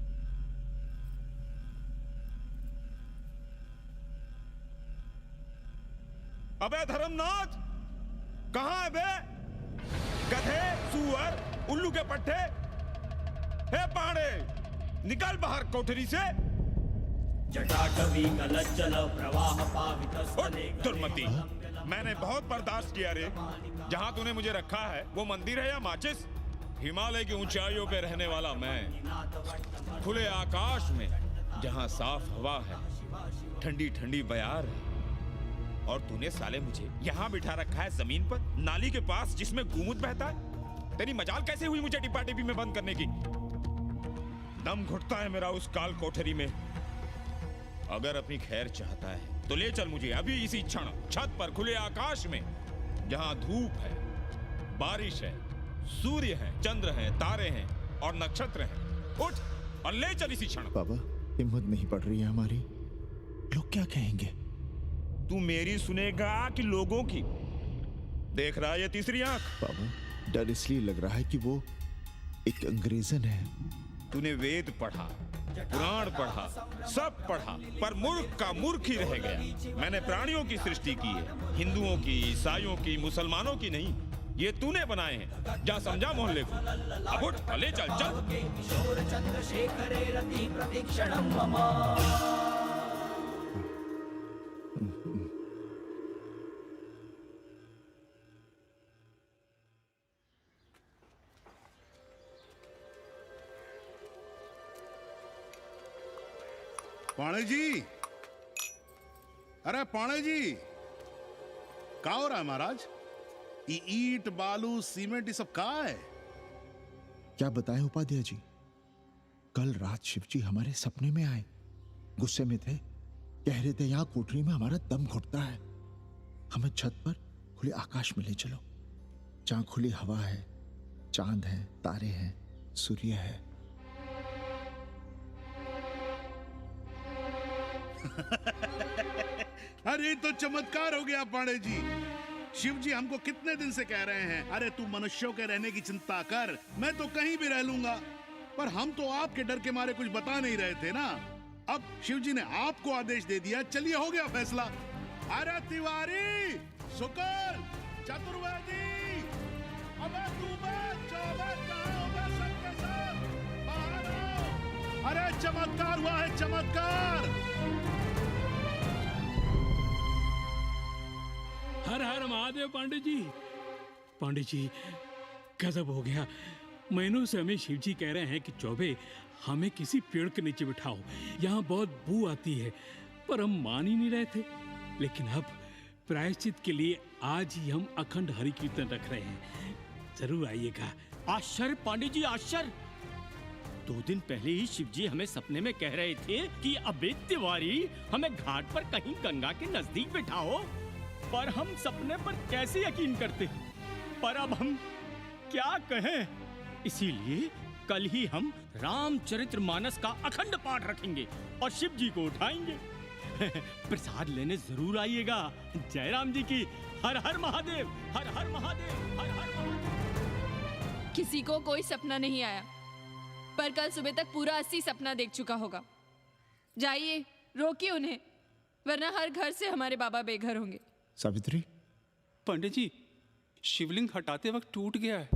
अबे धर्मनाथ, कहाँ है बे? गधे, सुअर, उल्लू के पट्टे। हे पाड़े, निकल बाहर कोठरी से। जटाटवी कलज्जल प्रवाह पावितस्थले। दुर्मति, मैंने बहुत बर्दाश्त किया रे। जहाँ तूने मुझे रखा है वो मंदिर है या माचिस? हिमालय की ऊंचाइयों पे रहने वाला मैं, खुले आकाश में जहाँ साफ हवा है, ठंडी ठंडी बयार है, और तूने साले मुझे यहाँ बिठा रखा है जमीन पर, नाली के पास जिसमें गोमूत्र बहता है। तेरी मजाल कैसे हुई मुझे डिब्बा डिब्बी में बंद करने की? दम घुटता है मेरा उस काल कोठरी में। अगर अपनी खैर चाहता है तो ले चल मुझे अभी इसी क्षण छत पर खुले आकाश में, जहां धूप है, बारिश है, सूर्य है, चंद्र है, तारे हैं और नक्षत्र हैं। उठ और ले चल इसी क्षण। बाबा, हिम्मत नहीं पड़ रही है हमारी, लोग क्या कहेंगे? तू मेरी सुनेगा कि लोगों की? देख रहा है ये तीसरी आंख? बाबा, डर इसलिए लग रहा है कि वो एक अंग्रेजन है। तूने वेद पढ़ा, पुराण पढ़ा, सब पढ़ा, पर मूर्ख का मूर्ख ही रह गया। मैंने प्राणियों की सृष्टि की है, हिंदुओं की, ईसाइयों की, मुसलमानों की नहीं। ये तूने बनाए हैं। जा समझा मोहल्ले को। अब उठ, ले चल चल। पाणे जी, अरे पाणे जी, क्या हो रहा है महाराज? ये ईंट, बालू, सीमेंट, ये सब कहाँ है? क्या बताएं उपाध्याय जी, कल रात शिवजी हमारे सपने में आए, गुस्से में थे, कह रहे थे यहाँ कोठरी में हमारा दम घुटता है, हमें छत पर खुले आकाश में ले चलो, जहां खुली हवा है, चांद है, तारे हैं, सूर्य है। अरे तो चमत्कार हो गया पांडे जी। शिव जी हमको कितने दिन से कह रहे हैं, अरे तू मनुष्यों के रहने की चिंता कर, मैं तो कहीं भी रह लूंगा। पर हम तो आपके डर के मारे कुछ बता नहीं रहे थे ना। अब शिव जी ने आपको आदेश दे दिया, चलिए हो गया फैसला। अरे तिवारी, शुक्ल, चतुर्वेदी, अबे तू सबके साथ बाहर आओ। अरे चमत्कार हुआ है, चमत्कार। हर हर महादेव पांडे जी। पांडे जी गजब हो गया। महीनों से हमें शिव जी कह रहे हैं कि चौबे हमें किसी पेड़ के नीचे बिठाओ, यहाँ बहुत बू आती है, पर हम मान ही नहीं रहे थे। लेकिन अब प्रायश्चित के लिए आज ही हम अखंड हरि कीर्तन रख रहे हैं, जरूर आइएगा। आश्चर्य पांडे जी, आश्चर्य। 2 दिन पहले ही शिव जी हमें सपने में कह रहे थे कि अबे तिवारी हमें घाट पर कहीं गंगा के नजदीक बिठाओ, पर हम सपने पर कैसे यकीन करते। पर अब हम क्या कहें, इसीलिए कल ही हम रामचरितमानस का अखंड पाठ रखेंगे और शिव जी को उठाएंगे। प्रसाद लेने जरूर आइएगा। जय राम जी की। हर हर महादेव, हर हर महादेव, हर हर महादेव। किसी को कोई सपना नहीं आया, पर कल सुबह तक पूरा 80 सपना देख चुका होगा। जाइए, रोकिए उन्हें, वरना हर घर से हमारे बाबा बेघर होंगे। सावित्री, पंडित जी, शिवलिंग हटाते वक्त टूट गया है।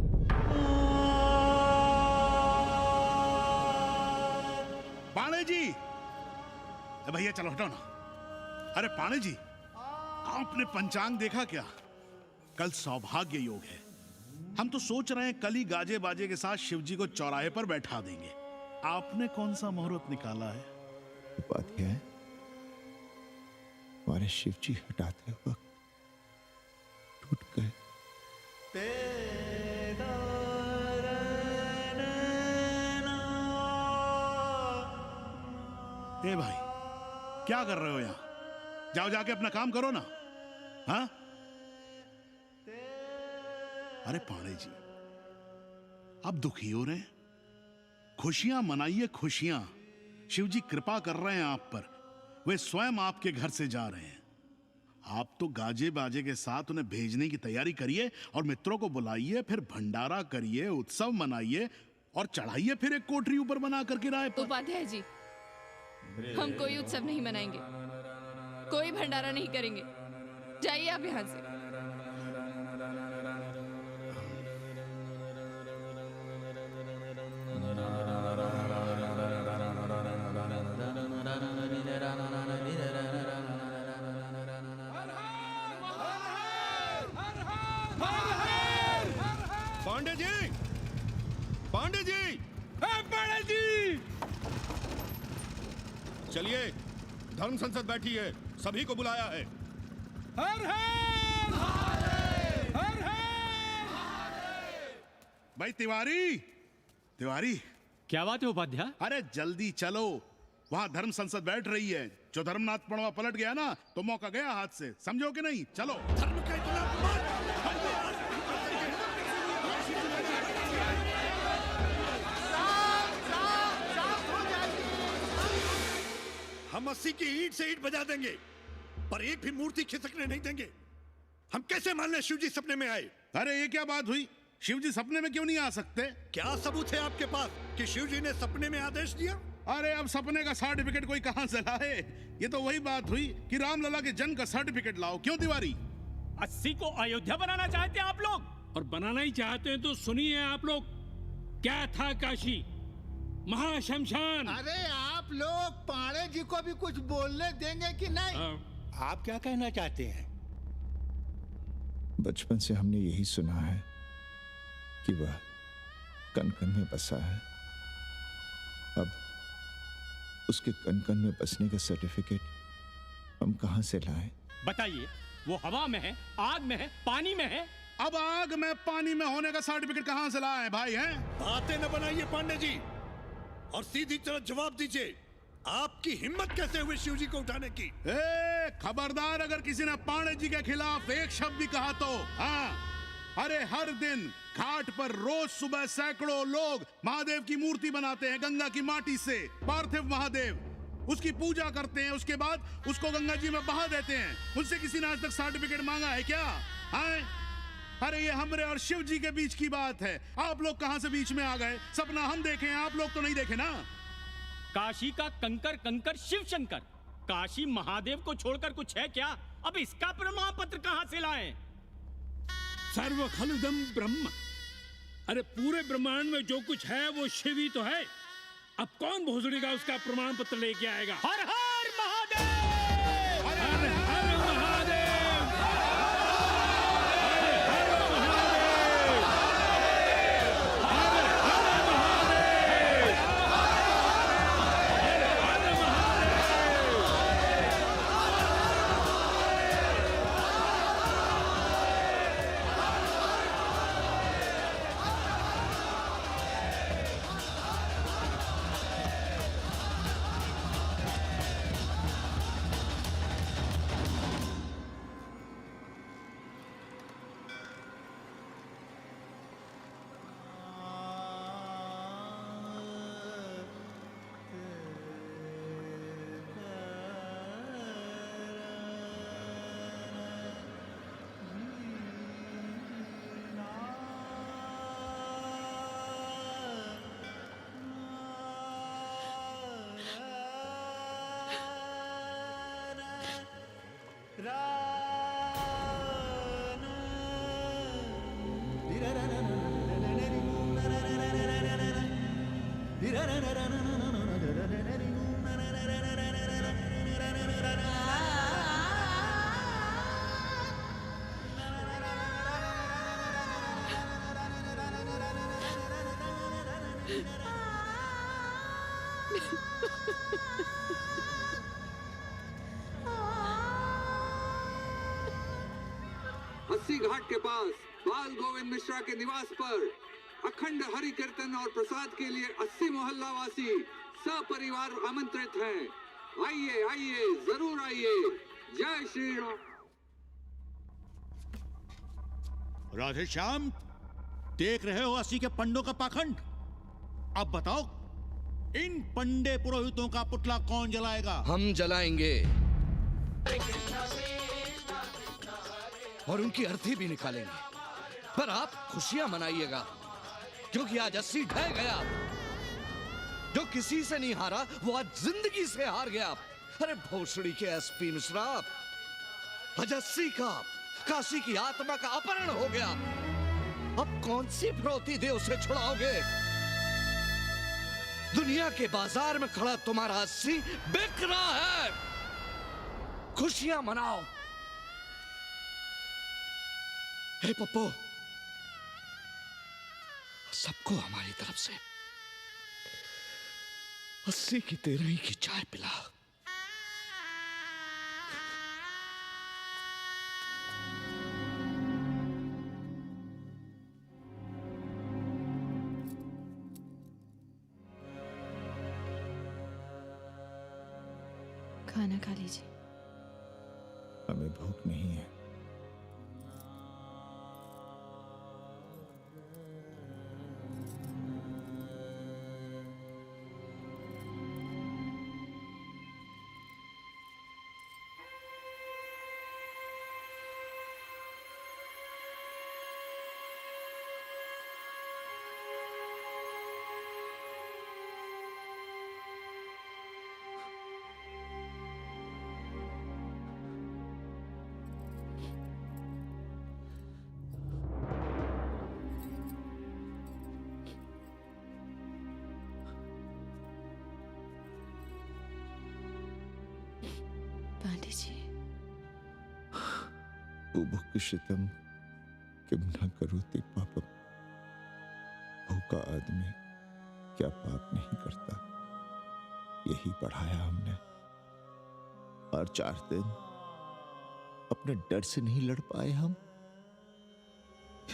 पाणे जी, भैया चलो हटाओ ना। अरे पाणे जी, आपने पंचांग देखा क्या? कल सौभाग्य योग है। हम तो सोच रहे हैं कल ही गाजे बाजे के साथ शिव जी को चौराहे पर बैठा देंगे। आपने कौन सा मुहूर्त निकाला है? बात यह है, हमारे शिव जी हटाते वक्त टूट गए। ए भाई, क्या कर रहे हो यहाँ? जाओ जाके अपना काम करो ना। हाँ? अरे पाणे जी, आप दुखी हो रहे हैं? खुशियां मनाइए, खुशियां। शिव जी कृपा कर रहे हैं आप पर। वे स्वयं आपके घर से जा रहे हैं। आप तो गाजे बाजे के साथ उन्हें भेजने की तैयारी करिए और मित्रों को बुलाइए, फिर भंडारा करिए, उत्सव मनाइए और चढ़ाइए फिर एक कोठरी ऊपर बना करके राय पर। उपाध्याय जी, हम कोई उत्सव नहीं मनाएंगे, कोई भंडारा नहीं करेंगे। जाइए आप यहाँ से। पांडे जी, पांडे जी, पांडे जी, चलिए, धर्म संसद बैठी है, सभी को बुलाया है। हर हर हर हर। भाई तिवारी, तिवारी, क्या बात है उपाध्याय? अरे जल्दी चलो, वहां धर्म संसद बैठ रही है। जो धर्मनाथ पड़वा पलट गया ना, तो मौका गया हाथ से, समझो कि नहीं? चलो। धर्म का हम 80 की ईंट से ईंट बजा देंगे, पर एक भी मूर्ति खिसकने नहीं देंगे। हम कैसे मान लें शिव जी सपने में आए? अरे ये क्या बात हुई? शिव जी सपने में क्यों नहीं आ सकते? क्या सबूत है आपके पास कि शिव जी ने सपने में आदेश दिया? अरे अब सपने का सर्टिफिकेट कोई कहां से लाए? ये तो वही बात हुई कि रामलला के जन्म का सर्टिफिकेट लाओ। क्यों तिवारी? 80 को अयोध्या बनाना चाहते हैं आप लोग? और बनाना ही चाहते हैं तो सुनिए आप लोग, क्या था काशी महाशमशान। अरे आप लोग पाणे जी को भी कुछ बोलने देंगे कि नहीं? आप क्या कहना चाहते हैं? बचपन से हमने यही सुना है कि वह कन कन में बसा है। अब उसके कन कन में बसने का सर्टिफिकेट हम कहां से लाएं? बताइए, वो हवा में है, आग में है, पानी में है? अब आग में पानी में होने का सर्टिफिकेट कहां से लाए भाई? हैं? बातें न बनाइए पांडे जी, और सीधी तरह जवाब दीजिए। आपकी हिम्मत कैसे हुई शिव जी को उठाने की? खबरदार, अगर किसी ने पाणे जी के खिलाफ एक शब्द भी कहा तो। हाँ, अरे हर दिन घाट पर रोज सुबह सैकड़ों लोग महादेव की मूर्ति बनाते हैं गंगा की माटी से, पार्थिव महादेव। उसकी पूजा करते हैं, उसके बाद उसको गंगा जी में बहा देते हैं। उनसे किसी ने आज तक सर्टिफिकेट मांगा है क्या? हाँ? अरे ये हमरे और शिव जी के बीच की बात है। आप लोग कहां से बीच में आ गए? सपना हम देखे हैं, आप लोग तो नहीं देखे ना। काशी का कंकर कंकर शिव शंकर, काशी महादेव को छोड़कर कुछ है क्या? अब इसका प्रमाण पत्र कहां से लाएं? सर्व खलुदम ब्रह्म, अरे पूरे ब्रह्मांड में जो कुछ है वो शिव ही तो है। अब कौन भोसड़ी का उसका प्रमाण पत्र लेके आएगा? हर हर महादेव, हर हर महादेव, अस्सी घाट के पास बाल गोविंद मिश्रा के निवास पर अखंड हरि कीर्तन और प्रसाद के लिए 80 मोहल्ला वासी सपरिवार आमंत्रित हैं। आइए आइए, जरूर आइए। जय श्री राम। राधे श्याम, देख रहे हो 80 के पंडों का पाखंड? अब बताओ, इन पंडे पुरोहितों का पुतला कौन जलाएगा? हम जलाएंगे और उनकी अर्थी भी निकालेंगे। पर आप खुशियां मनाइएगा, क्योंकि आज 80 ढह गया। जो किसी से नहीं हारा वो आज जिंदगी से हार गया। अरे भोसड़ी के एसपी मिश्रा, आज 80 का काशी की आत्मा का अपहरण हो गया। अब कौन सी फिरौती दे उसे छुड़ाओगे? दुनिया के बाजार में खड़ा तुम्हारा 80 बिक रहा है। खुशियां मनाओ। हे पप्पू, सबको हमारी तरफ से 80 की 13 की चाय पिला। खाना खा लीजिए। हमें भूख नहीं है। पांडे जी, बुभुक्षितम किम न करोति पापम। भूखा आदमी क्या पाप नहीं करता, यही पढ़ाया हमने। और 4 दिन अपने डर से नहीं लड़ पाए हम।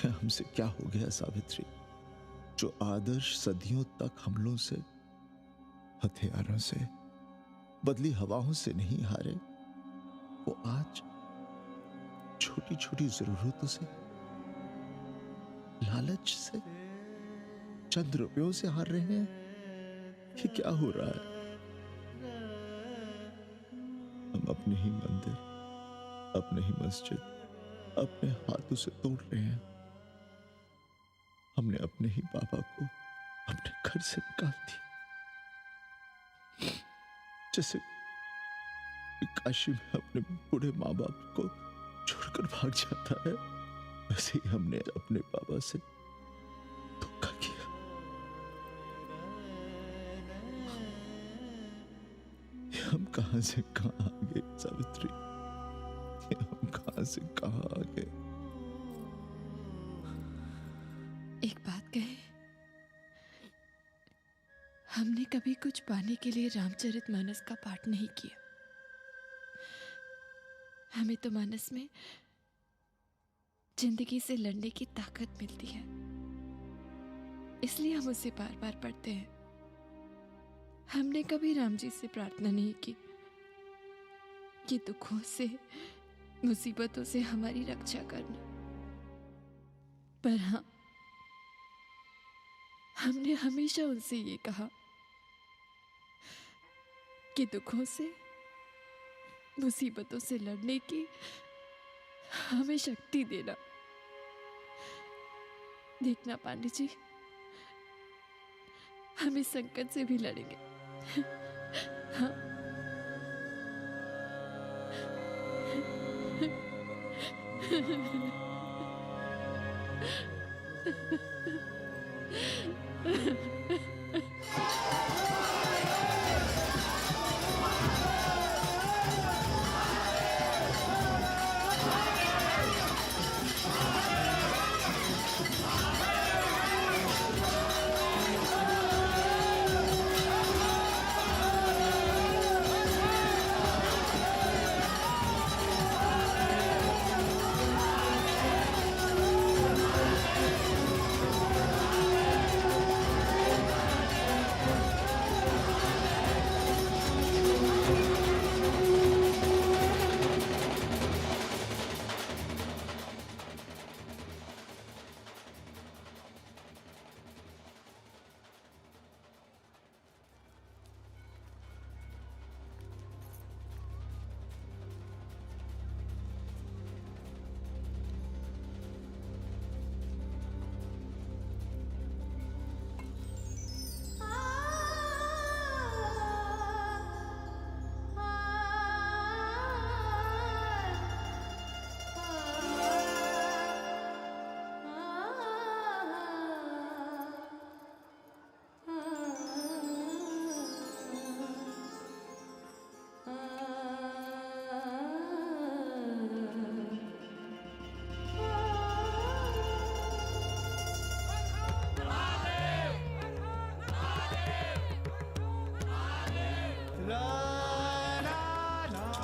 हमसे क्या हो गया सावित्री? जो आदर्श सदियों तक हमलों से, हथियारों से, बदली हवाओं से नहीं हारे, वो आज छोटी छोटी जरूरतों से, लालच से, चंद रुपयों से हार रहे हैं। ये क्या हो रहा है? अपने ही मंदिर, अपने ही मस्जिद अपने हाथों से तोड़ रहे हैं। हमने अपने ही बाबा को अपने घर से निकाल दिया। जैसे काशी में अपने बूढ़े माँ बाप को छोड़कर भाग जाता है, वैसे ही हमने अपने बाबा से धोखा किया। ये हम कहां से कहां आ गए सावित्री, ये हम कहां से कहां आ गए। एक बात कहे, हमने कभी कुछ पाने के लिए रामचरितमानस का पाठ नहीं किया। हमें तो मानस में जिंदगी से लड़ने की ताकत मिलती है, इसलिए हम उसे बार बार पढ़ते हैं। हमने कभी राम जी से प्रार्थना नहीं की कि दुखों से, मुसीबतों से हमारी रक्षा करना, पर हाँ, हमने हमेशा उनसे ये कहा कि दुखों से, मुसीबतों से लड़ने की हमें शक्ति देना। देखना पांडे जी, हम इस संकट से भी लड़ेंगे। हाँ।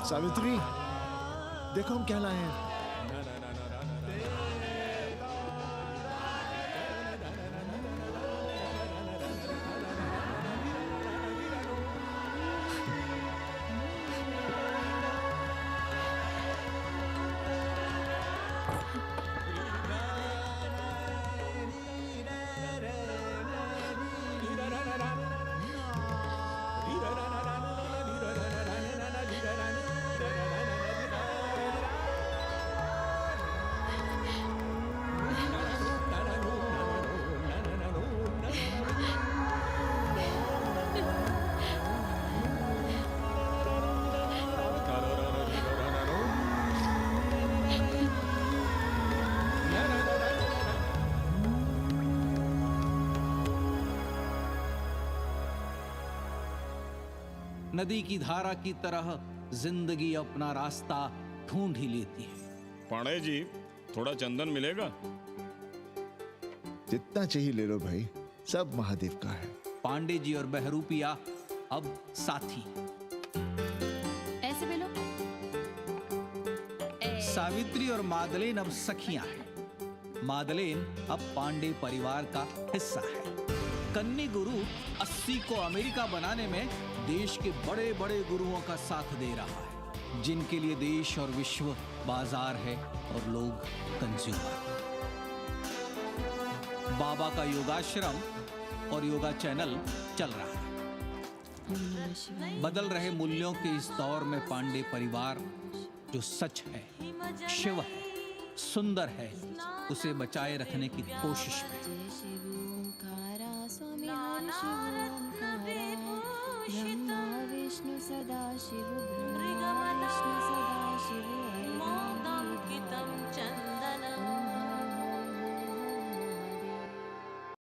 सावित्री, देखो हम क्या लाए हैं। नदी की धारा की तरह जिंदगी अपना रास्ता ढूंढ ही लेती है। पांडे जी, थोड़ा चंदन मिलेगा? जितना चाहिए ले लो भाई, सब महादेव का है। पांडे जी और बहरूपिया अब साथी। ऐसे बेलो। सावित्री और मादलेन अब सखियां हैं। मादलेन अब पांडे परिवार का हिस्सा है। कन्नी गुरु 80 को अमेरिका बनाने में देश के बड़े बड़े गुरुओं का साथ दे रहा है, जिनके लिए देश और विश्व बाजार है और लोग कंज्यूमर। बाबा का योगाश्रम और योगा चैनल चल रहा है। बदल रहे मूल्यों के इस दौर में पांडे परिवार जो सच है, शिव है, सुंदर है, उसे बचाए रखने की कोशिश में। ब्रह्मा विष्णु सदा शिव ब्रह्मा विष्णु